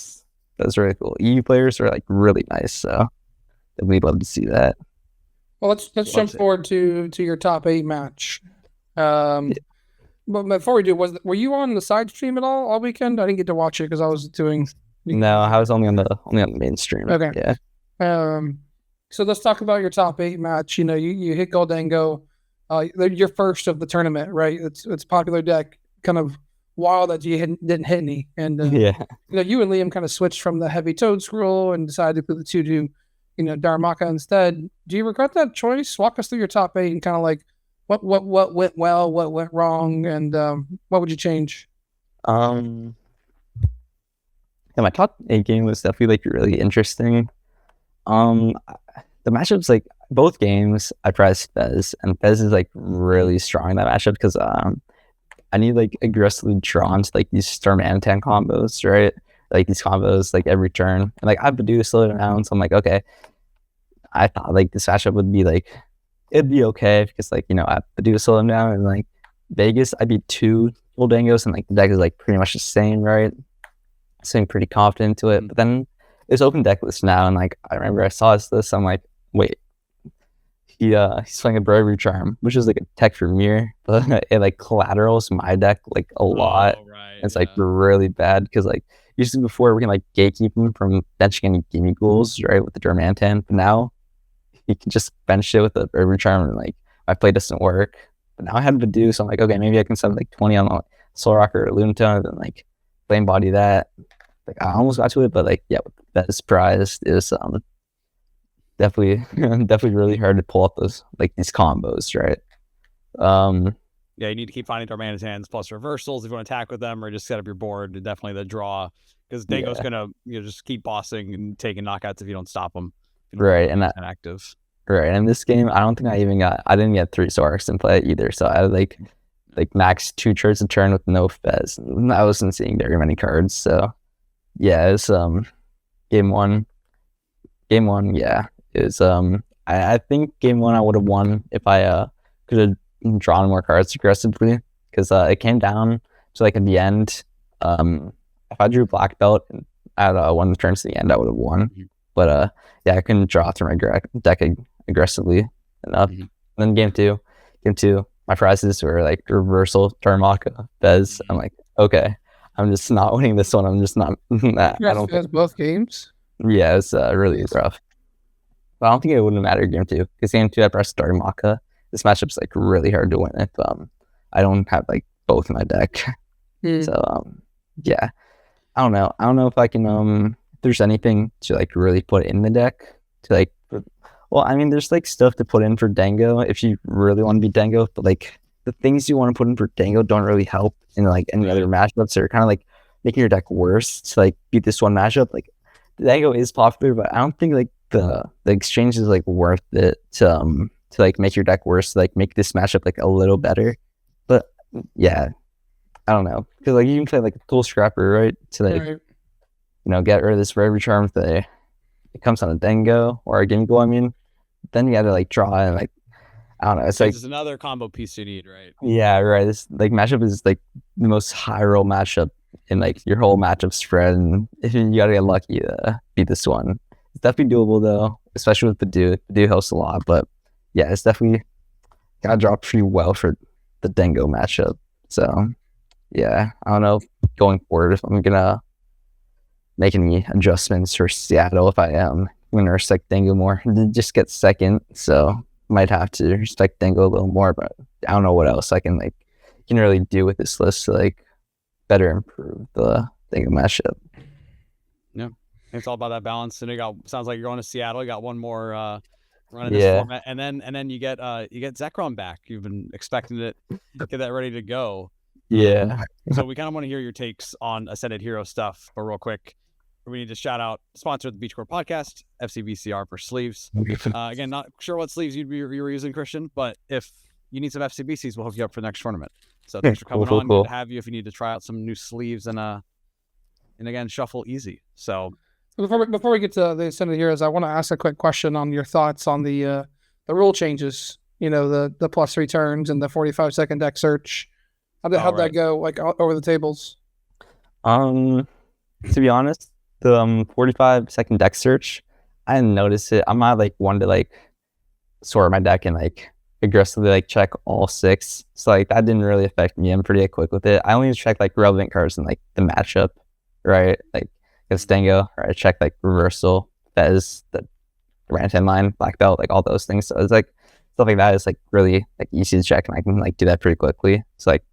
That was really cool. EU players are like really nice, so we'd love to see that. Well, let's jump forward to your top 8 match. But before we do, were you on the side stream at all weekend? I didn't get to watch it because I was doing. No, I was only on the main stream. Okay. Yeah. So let's talk about your top 8 match. You hit Goldango. You're first of the tournament, right? It's a popular deck. Kind of wild that you didn't hit any. And you and Liam kind of switched from the heavy Toad Scroll and decided to put the 2 to Darmaka instead. Do you regret that choice? Walk us through your top 8 and kind of like what went well, what went wrong, and what would you change? My top 8 game was definitely like really interesting. The matchups, like both games, I pressed Fez, and Fez is like really strong in that matchup because I need like aggressively drawn to like these Darmanitan combos, right? Like these combos like every turn, and like I have to do slow it down. So I'm like, okay, I thought like this matchup would be like it'd be okay because like, I have to do slow them down, and like Vegas, I beat 2 full Dangos, and like the deck is like pretty much the same, right? So I'm pretty confident to it. But then it's open deck list now, and like I remember I saw this list, I'm like, wait, he's playing a Bravery Charm, which is like a tech for mirror, but it like collaterals my deck like a lot. Right. It's like really bad because like usually before we can like gatekeep him from benching any gimme ghouls, right, with the Dormantan, but now he can just bench it with the Bravery Charm, and like my play doesn't work. But now I have Vadu, so I'm like, okay, maybe I can send like 20 on like Zoroark or Lunatone, and then like flame body that. Like I almost got to it, but like that surprise is definitely really hard to pull up those like these combos, right? Yeah, you need to keep finding Dormanitans plus reversals if you want to attack with them, or just set up your board. Definitely the draw, because Dango's gonna just keep bossing and taking knockouts if you don't stop him. Right, and that active. Right, and in this game, I don't think I didn't get 3 Zoroarks in play either, so I had like max 2 charts a turn with no Fez. I wasn't seeing very many cards, so yeah, it's game one, yeah, is I think game 1 I would have won if I could have drawn more cards aggressively, because it came down to like at the end, if I drew black belt and I had 1 turn to the end, I would have won. But yeah, I couldn't draw through my deck aggressively enough. And then game two, my prizes were like reversal, Darmaka, Fez. I'm like, okay, I'm just not winning this one. I'm just not. I don't think both games. Yeah, it's really rough. But I don't think it wouldn't matter game 2, because game 2 I pressed Darmaka. This matchup's like really hard to win if I don't have like both in my deck. So yeah, I don't know. I don't know if I can if there's anything to like really put in the deck to like. Well, I mean, there's like stuff to put in for Dango if you really want to beat Dango, but like the things you want to put in for Dango don't really help in like any other matchups. They're kind of like making your deck worse to like beat this one matchup. Like Dango is popular, but I don't think like the exchange is like worth it to like make your deck worse, to like make this matchup like a little better. But yeah, I don't know, because like you can play like a Tool Scrapper, right, to like get rid of this Bravery Charm if it comes on a Dango or a Gimme Goal. I mean, then you got to like draw and like I don't know. It's like another combo piece you need, right? Yeah, right. This like matchup is like the most high roll matchup in like your whole matchup spread, and if you gotta get lucky to beat this one. It's definitely doable though, especially with Vadu. Vadu helps a lot, but yeah, it's definitely gotta draw pretty well for the Dango matchup. So yeah, I don't know going forward if I'm gonna make any adjustments for Seattle. If I am, I'm gonna respect Dango more. Just get second, so might have to respect Dango a little more. But I don't know what else I can really do with this list to like better improve the Dango matchup. Yeah, it's all about that balance. And sounds like you're going to Seattle. You got one more run in this format, and then you get Zekrom back. You've been expecting it, get that ready to go. Yeah. So we kind of want to hear your takes on Ascended Hero stuff, but real quick, we need to shout out sponsor of the Beach Core podcast, FCBCR for sleeves. Again, not sure what sleeves you were using, Christian, but if you need some FCBCs, we'll hook you up for the next tournament. So thanks for coming on. Good to have you if you need to try out some new sleeves and again, shuffle easy. So before we get to the Ascended Heroes, I want to ask a quick question on your thoughts on the rule changes. The +3 turns and the 45-second deck search. How'd that go like over the tables? To be honest, the 45-second deck search, I didn't notice it. I'm not like one to like sort my deck and like aggressively like check all 6. So like that didn't really affect me. I'm pretty quick with it. I only check like relevant cards in like the matchup, right? Like against Dango, right? I check like reversal, Fez, the Rantan line, black belt, like all those things. So it's like stuff like that is like really like easy to check, and I can like do that pretty quickly. So like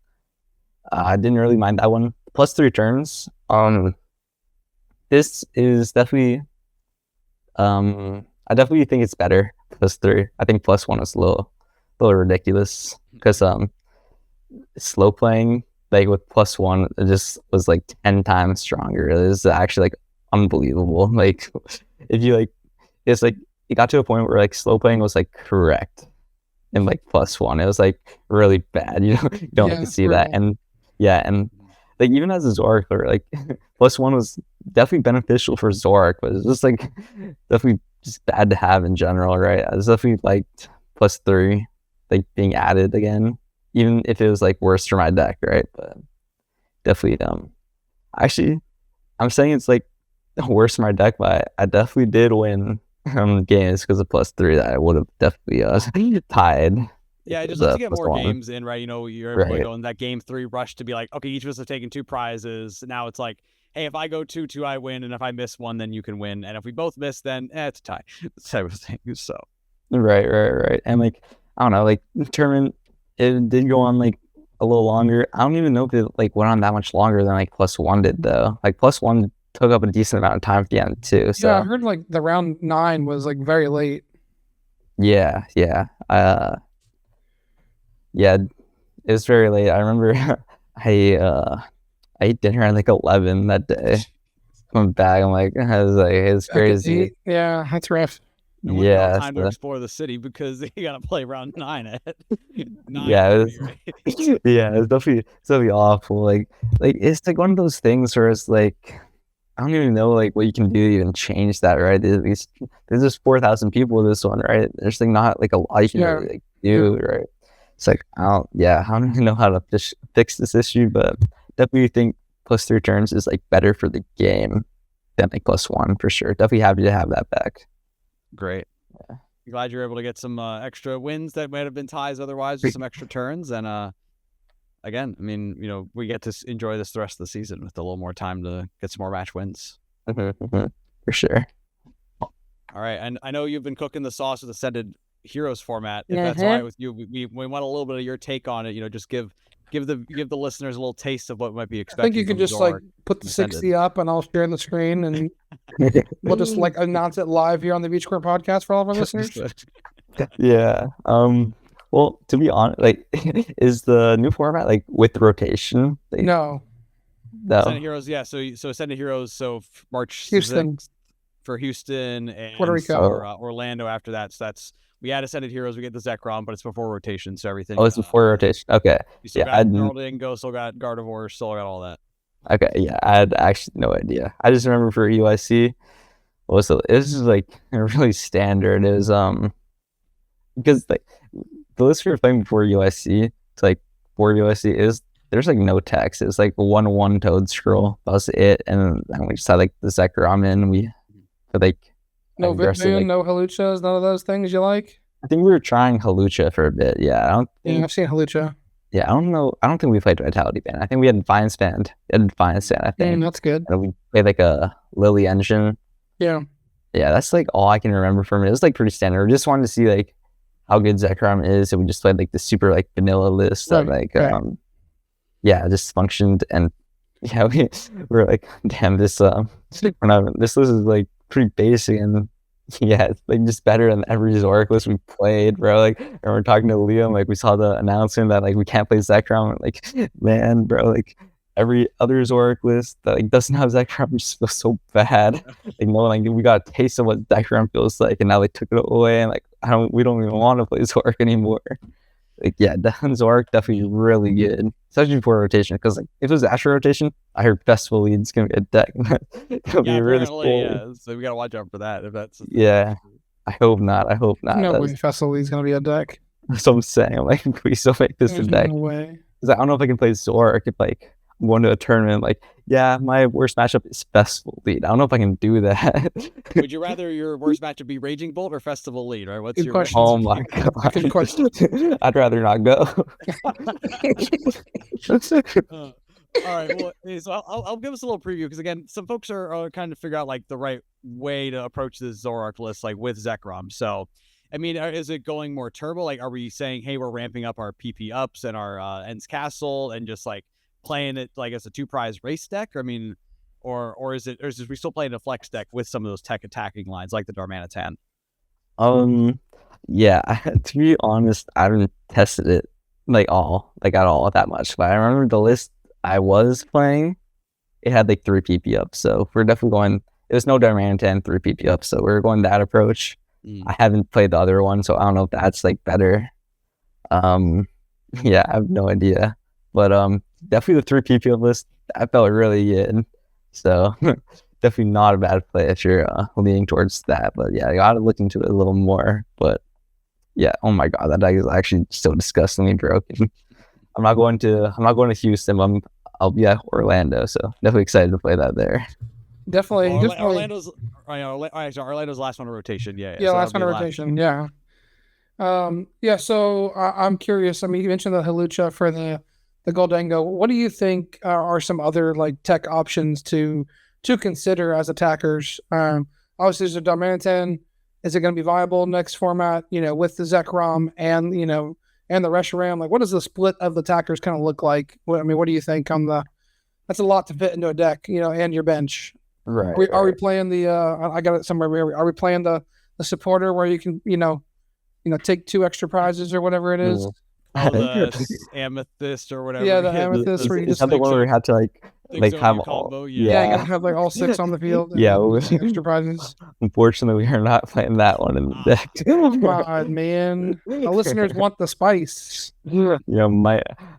I didn't really mind that one. +3 turns. This is definitely I definitely think it's better +3. I think +1 is a little ridiculous because slow playing like with +1 it just was like 10 times stronger. It was actually like unbelievable. Like if you like, it's like it got to a point where like slow playing was like correct and like +1 it was like really bad. You don't like to see that. And yeah, and like even as a Zoroark, like +1 was definitely beneficial for Zoroark, but it's just like definitely just bad to have in general, right? I just definitely liked +3 like being added again, even if it was like worse for my deck, right? But definitely actually I'm saying it's like worse for my deck, but I definitely did win games because of +3 that I would have definitely tied. Yeah, It just was, lets you get more +1. games in, right? You know, you're able to Right. go in that game 3 rush to be like, okay, each of us have taken 2 prizes. Now it's like, hey, if I go 2-2, I win, and if I miss one, then you can win, and if we both miss, then it's a tie. Type of thing. So Right. And like, I don't know, like the tournament, it did go on like a little longer. I don't even know if it like went on that much longer than like +1 did though. Like +1 took up a decent amount of time at the end too. So Yeah, I heard like the round 9 was like very late. yeah. Yeah, it was very late. I remember I ate dinner at like 11 that day. Coming back, I'm like, I was like, it's Back at crazy. 8. Yeah, that's rough. it wasn't enough Yeah, time to so, explore the city because you got to play round 9 at 9:30, yeah, it was, right? yeah, it's definitely awful. Like it's like one of those things where it's like I don't even know like what you can do to even change that, right? There's just 4,000 people in this one, right? There's like not like a lot you can Yeah. really like do, right? It's like I don't even know how to fix this issue, but definitely think +3 turns is like better for the game than like +1 for sure. Definitely happy to have that back. Great. Yeah. Glad you're able to get some extra wins that might have been ties otherwise, with some extra turns. And again, I mean, you know, we get to enjoy this the rest of the season with a little more time to get some more match wins. For sure. All right, and I know you've been cooking the sauce with Ascended Heroes format. If that's all right with you, we want a little bit of your take on it. You know, just give the listeners a little taste of what might be I expected. think you could from just like Zoroark put the Ascended. 60 up and I'll share the screen and we'll just like announce it live here on the Beach Court podcast for all of our listeners. Yeah. Well, to be honest, like, is the new format like with rotation? Like, No, Ascended Heroes, yeah. So Ascended Heroes. So March Houston. 6th for Houston and Puerto Rico. for Orlando after that. So that's we had Ascended Heroes. We get the Zekrom, but it's before rotation, so everything. Oh, it's before rotation. Okay. You still Yeah, got Dingo, still got Gardevoir, still got all that. Okay. Yeah, I had actually no idea. I just remember for EUIC, it was like really standard. It was because like the list we were playing before UIC, it's like for UIC is there's like no text. It's like 1/1 Toad Scroll. That was it. And then we just had like the Zekrom in. We had like no aggressive, Vitvian, like, no Haluchas, none of those things you like? I think we were trying Halucha for a bit. Yeah, I don't think. Yeah, I've seen Halucha. Yeah, I don't know. I don't think we played Vitality Band. I think we had Defiance Band. I think. That's good. And we played like a Lily Engine. Yeah. Yeah, that's like all I can remember from it. It was like pretty standard. We just wanted to see like how good Zekrom is, and we just played like the super like vanilla list that like yeah, just functioned. And yeah, we were like, damn, this this list is like pretty basic, and yeah, it's like just better than every Zoroark list we played, bro. Like, and we're talking to Liam, like we saw the announcement that like we can't play Zekrom. Like, man, bro, like every other Zoroark list that like doesn't have Zekrom just feels so bad. Like, no, like we got a taste of what Zekrom feels like, and now they took it away, and like we don't even want to play Zoroark anymore. Like, yeah, Zoroark definitely really good, especially before rotation. Because like if it was after rotation, I heard Festival Lead's gonna be a deck. It'll be really cool. Yeah, so we gotta watch out for that. If that's I hope not. No way Festival Lead's gonna be a deck. That's what I'm saying. I'm like, we still make this a deck. No way. I don't know if I can play Zoroark if like I'm going to a tournament. Like, yeah, my worst matchup is Festival Lead. I don't know if I can do that. Would you rather your worst matchup be Raging Bolt or Festival Lead? Right? What's Good your question. Oh my god. Good question. I'd rather not go. All right. Well, so I'll give us a little preview because again, some folks are kind of figure out like the right way to approach this Zoroark list, like with Zekrom. So, I mean, is it going more turbo? Like, are we saying, hey, we're ramping up our PP ups and our Ends Castle and just like playing it like as a 2-prize race deck? I mean, or is we still playing a flex deck with some of those tech attacking lines like the Darmanitan? Yeah, to be honest, I haven't tested it at all that much. But I remember the list I was playing, it had like 3 PP up. So we're definitely going. There's no Darmanitan 3 PP up, so we're going that approach. I haven't played the other one, so I don't know if that's like better. Yeah, I have no idea. But definitely the 3 PP up list, I felt really good. So definitely not a bad play if you're leaning towards that. But yeah, I gotta look into it a little more. But Yeah. Oh my god, that deck is actually so disgustingly broken. I'm not going to Houston. I'll be at Orlando, so definitely excited to play that there. Definitely. Orlando's Orlando's last one in rotation. Yeah. Yeah, so last one that'll in be rotation. Yeah. Yeah. So I'm curious. I mean, you mentioned the Halucha for the Goldango. What do you think are some other like tech options to consider as attackers? Obviously, there's a Darmanitan. Is it going to be viable next format? With the Zekrom and and the Reshiram. Like, what does the split of the attackers kind of look like? What do you think on the? That's a lot to fit into a deck, and your bench. Right. Are we playing the? I got it somewhere. Are we playing the supporter where you can take 2 extra prizes or whatever it is? Oh, the amethyst or whatever. Yeah, the amethyst where you just the one where we had to have all. Combo, Yeah, you gotta have like all 6 on the field. And Yeah, extra prizes. Unfortunately, we are not playing that one in the deck. Come on, man. The listeners want the spice. Yeah,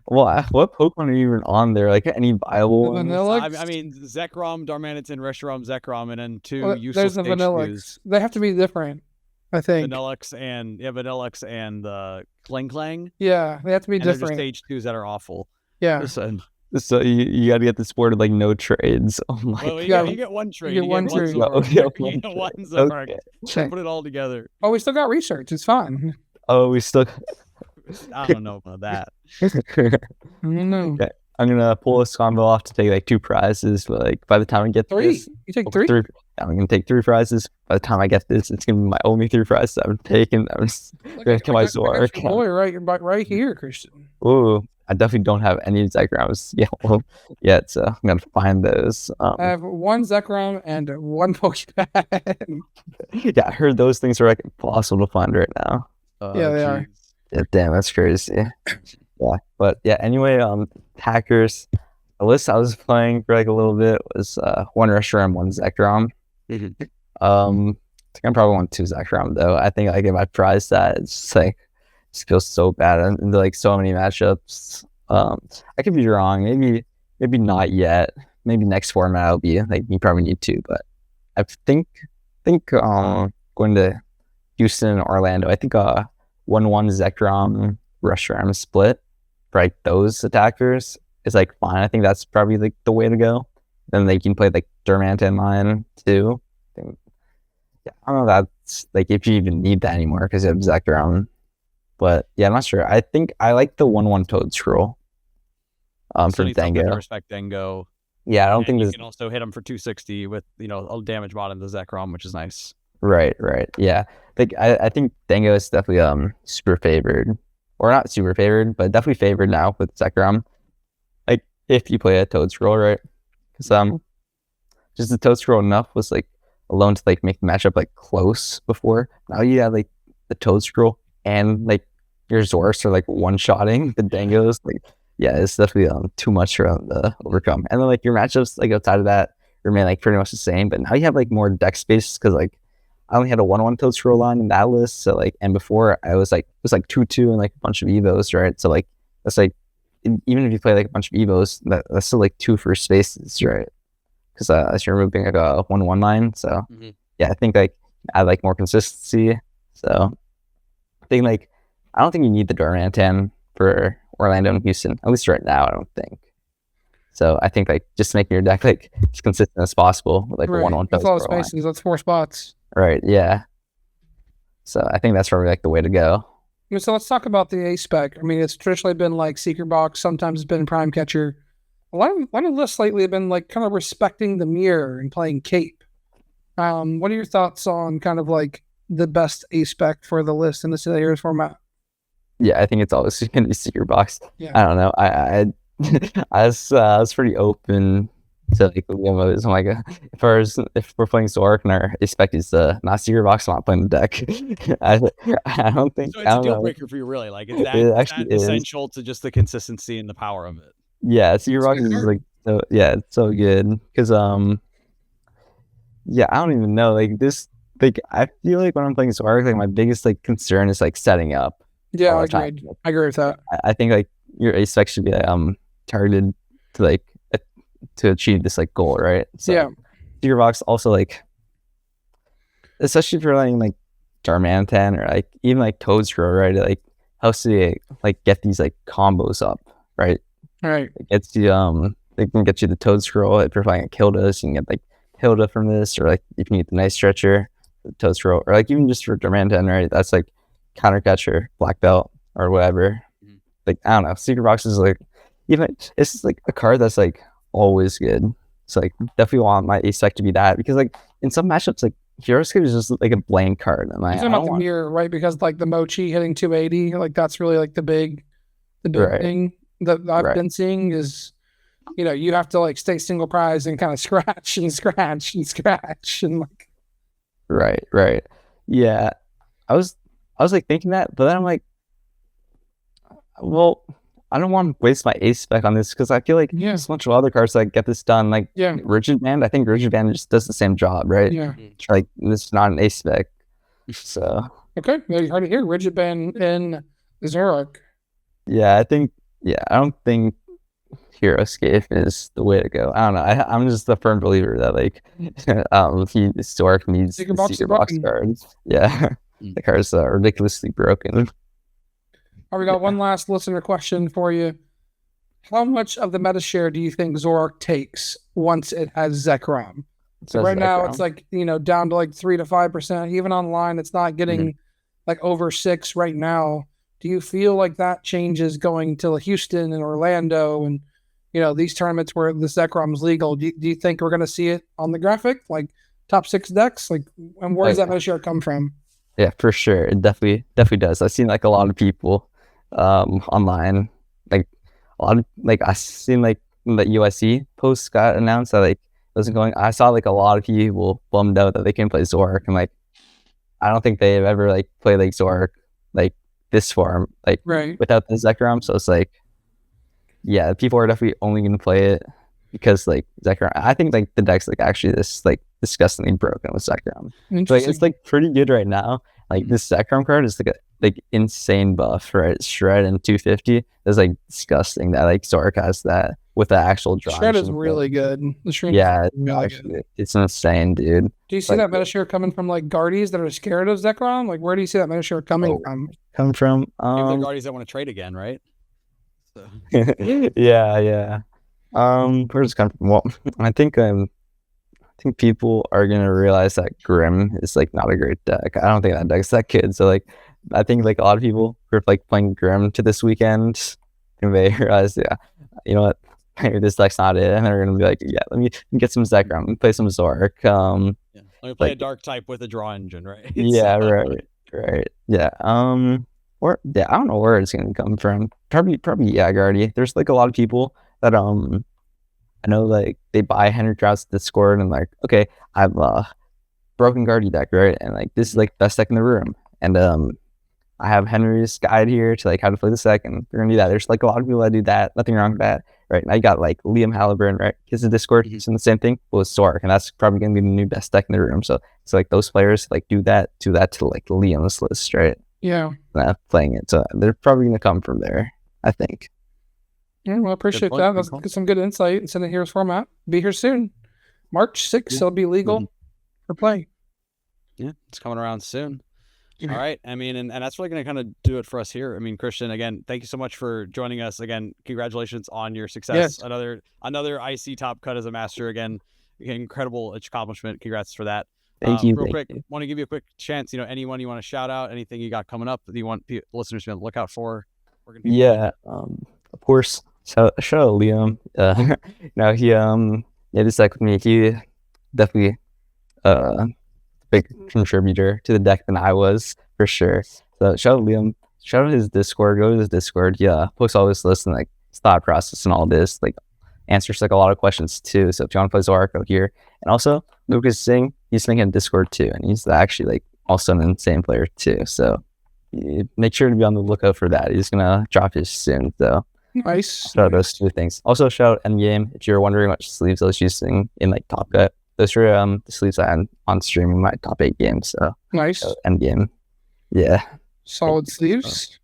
what Pokemon are you even on there? Like any viable ones? Vanilla. I mean, Zekrom, Darmanitan, Reshiram, Zekrom, and then 2 Well, useless there's the H2s. Vanillix. They have to be different, I think. Vanillix and Clang Clang. Yeah, they have to be And different. they're just H2s that are awful. Yeah. So you got to get this board like no trades. Oh my! Well, you God. get one trade. You get one trade. Zoroark. Okay, You get one Zoroark. Okay. Put it all together. Oh, we still got research. It's fine. Oh, we still. I don't know about that. No. Okay. I'm gonna pull this combo off to take like 2 prizes, but like by the time I get 3. this, You take 3? I'm gonna take 3 prizes. By the time I get this, it's gonna be my only 3 prizes I've taken. I'm just gonna kill my Zoroark. Boy, right here, Christian. Ooh, I definitely don't have any Zekrams yet, so I'm gonna find those. I have 1 Zekrom and 1 Pokemon. Yeah, I heard those things are like impossible to find right now. Yeah, they are. Yeah, damn, that's crazy. Yeah, but yeah. Anyway, hackers. The list I was playing for like a little bit was 1 Reshiram, 1 Zekrom. I think I probably want 2 Zekrom though. I think like if I prize that, it's just like just feels so bad into like so many matchups. I could be wrong. Maybe not yet. Maybe next format I'll be like you probably need 2, but I think going to Houston and Orlando. I think 1-1 Zekrom Reshiram split for like those attackers is like fine. I think that's probably like the way to go. Then they can play like Darmanitan line too. I don't know if that's like if you even need that anymore because you have Zekrom. But yeah, I'm not sure. I think I like the 1-1 Toad Scroll for Dango. Respect Dango. Yeah, I don't think you can also hit him for 260 with a damage bot into Zekrom, which is nice. Right. Yeah. Like I think Dango is definitely super favored. Or not super favored, but definitely favored now with Zekrom. Like if you play a Toad Scroll, right? Because just the Toad Scroll enough was like alone to like make the matchup like close before. Now you have like the Toad Scroll and like your Zorks are like one-shotting the Dangos. Like yeah, it's definitely too much for them to overcome. And then like your matchups like outside of that remain like pretty much the same. But now you have like more deck space because like I only had a 1-1 Toad Scroll line in that list. So like, and before it was like 2-2 and like a bunch of Evos, right? So like that's like even if you play like a bunch of Evos, that's still like 2 first spaces, right? Because you're moving like a 1-1 line. So yeah, I think like add like more consistency. So I think like I don't think you need the Darmanitan for Orlando and Houston, at least right now. I don't think. So I think like just making your deck like as consistent as possible with like a 1-1 That's all the spaces. That's 4 spots. Right, yeah. So I think that's probably like the way to go. So let's talk about the A spec. I mean, it's traditionally been like Secret Box. Sometimes it's been Prime Catcher. A lot of lists lately have been like kind of respecting the mirror and playing Cape. What are your thoughts on kind of like the best A spec for the list in the Heroes format? Yeah, I think it's always going to be Secret Box. Yeah. I don't know. I was pretty open to like the demos. I'm like, if we're playing Zoroark and our expect is not Secret Box, I'm not playing the deck. I don't think. So it's a deal breaker for you, really. Like it's that essential to just the consistency and the power of it. Yeah, Secret Box is like so. Yeah, it's so good because yeah, I don't even know like this. Like I feel like when I'm playing Zoroark, like my biggest like concern is like setting up. Yeah, I agree. I agree with that. I think like your ace spec should be targeted to like to achieve this like goal, right? So, yeah. Secret Box also like, especially if you're letting like Darmanitan or like even like Toadscrow, right? It like helps you like get these like combos up, right? Right. It gets you it can get you the Toadscrow if you're playing a Kilda, so you can get like Hilda from this, or like you can get the Nice Stretcher, the Toadscrow, or like even just for Darmanitan, right? That's like Counter Catcher, Black Belt, or whatever. Like I don't know, Secret Box is like even it's just like a card that's like always good. So like definitely want my ace deck to be that, because like in some matchups like Hero Escape is just like a blank card. And You're I talking don't about the want mirror, right? Because like the Mochi hitting 280, like that's really like the big Right. thing that I've Right. been seeing is, you have to like stay single prize and kind of scratch and scratch and scratch and like. Right. Yeah. I was like thinking that, but then I'm like, well, I don't want to waste my ace spec on this because I feel like there's a bunch of other cards that get this done. Like Rigid Band, I think Rigid Band just does the same job, right? Yeah. Like this is not an ace spec. So okay, well, you heard it here. Rigid Band in Zoroark. Yeah, I don't think Hero Escape is the way to go. I don't know. I'm just a firm believer that like Zoroark needs Secret the Box Secret Box cards. Yeah. The cards are ridiculously broken. All right, we got one last listener question for you. How much of the meta share do you think Zoroark takes once it has Zekrom? So right now it's like, down to like 3 to 5%. Even online, it's not getting like over 6 right now. Do you feel like that changes going to Houston and Orlando and, these tournaments where the Zekrom is legal? Do you think we're going to see it on the graphic, like top 6 decks? Like, and where does that meta share come from? Yeah, for sure. It definitely does. I've seen like a lot of people online, like a lot of like I've seen like the EUIC post got announced that like it wasn't going. I saw like a lot of people bummed out that they can't play Zoroark, and like I don't think they've ever like played like Zoroark like this form like without the Zekrom. So it's like, yeah, people are definitely only gonna play it because like Zekrom. I think like the deck's like actually this like disgustingly broken with Zekrom. Like it's like pretty good right now. Like this Zekrom card is like a insane buff, right? Shred and 250 is like disgusting that like Zoroark has that with the actual draw. Shred is really good. The Shred it's insane, dude. Do you see that meta share coming from like Guardies that are scared of Zekrom? Like where do you see that meta share coming from? Maybe the Guardies that want to trade again, right? So. yeah. Where's it come from? Well, I think people are gonna realize that Grim is like not a great deck. I don't think that deck's that good. So like I think like a lot of people who are like playing Grim to this weekend, and they realize, you know what, maybe this deck's not it, and they're gonna be like, yeah, let me get some Zekrom, let me play some Zoroark. Let me play a dark type with a draw engine, right? Yeah, right. Yeah. I don't know where it's gonna come from. Probably Guardy. There's like a lot of people that I know like they buy Henry Trout's Discord and like, okay, I have a broken Guardy deck, right? And like this is like best deck in the room. And I have Henry's guide here to like how to play this deck, and they're gonna do that. There's like a lot of people that do that. Nothing wrong with that, right? And I got like Liam Halliburton, right? His Discord, he's doing the same thing, but with Zoroark, and that's probably gonna be the new best deck in the room. So like those players like do that to like Liam's list, right? Yeah. Playing it. So they're probably gonna come from there, I think. Yeah, well, I appreciate that. Let's get some good insight and send it here's format. Be here soon. March 6th, it'll be legal for play. Yeah, it's coming around soon. All right. I mean, and that's really going to kind of do it for us here. I mean, Christian, again, thank you so much for joining us. Again, congratulations on your success. Yes. Another IC top cut as a master. Again, incredible accomplishment. Congrats for that. Thank you. Real quick, want to give you a quick chance. Anyone you want to shout out, anything you got coming up that you want listeners to be on the lookout for? Of course. So shout out Liam. Now he just like with me. He definitely big contributor to the deck than I was, for sure. So shout out Liam, shout out his Discord, go to his Discord. Yeah, posts all this list and like his thought process and all this, like answers like a lot of questions too. So if you want to play Zoroark, go here. And also Lucas Singh, he's making a Discord too, and he's actually like also an insane player too. So make sure to be on the lookout for that. He's gonna drop his soon. So nice. Shout out those two things. Also shout out Endgame if you're wondering what sleeves I was using in like Top Cut. Those are the sleeves I had on stream in my top 8 games. So nice. Endgame. Yeah. Solid sleeves.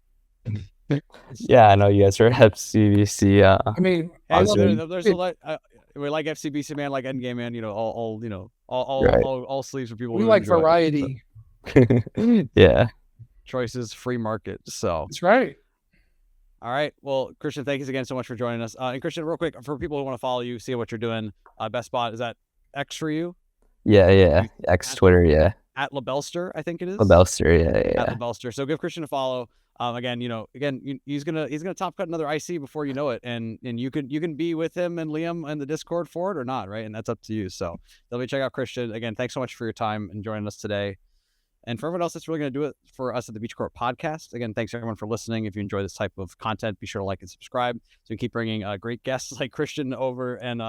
Yeah, I know you guys are FCBC. I mean, there's a lot. We like FCBC, man. Like Endgame, man. All sleeves for people. We like variety. Yeah. Choices, free market. So That's right. all right. Well, Christian, thank you again so much for joining us. And Christian, real quick, for people who want to follow you, see what you're doing, best spot, is that X for you? Yeah. X Twitter, yeah. At LaBellster, I think it is. LaBellster, yeah. At LaBellster. So give Christian a follow. Again, he's gonna top cut another IC before you know it, and you can be with him and Liam in the Discord for it or not, right? And that's up to you. So definitely check out Christian. Again, thanks so much for your time and joining us today. And for everyone else that's really going to do it for us at the Beach Court Podcast, again, thanks everyone for listening. If you enjoy this type of content, be sure to like and subscribe so we keep bringing great guests like Christian over and,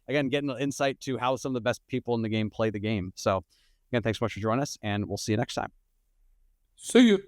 again, getting an insight to how some of the best people in the game play the game. So, again, thanks so much for joining us, and we'll see you next time. See you.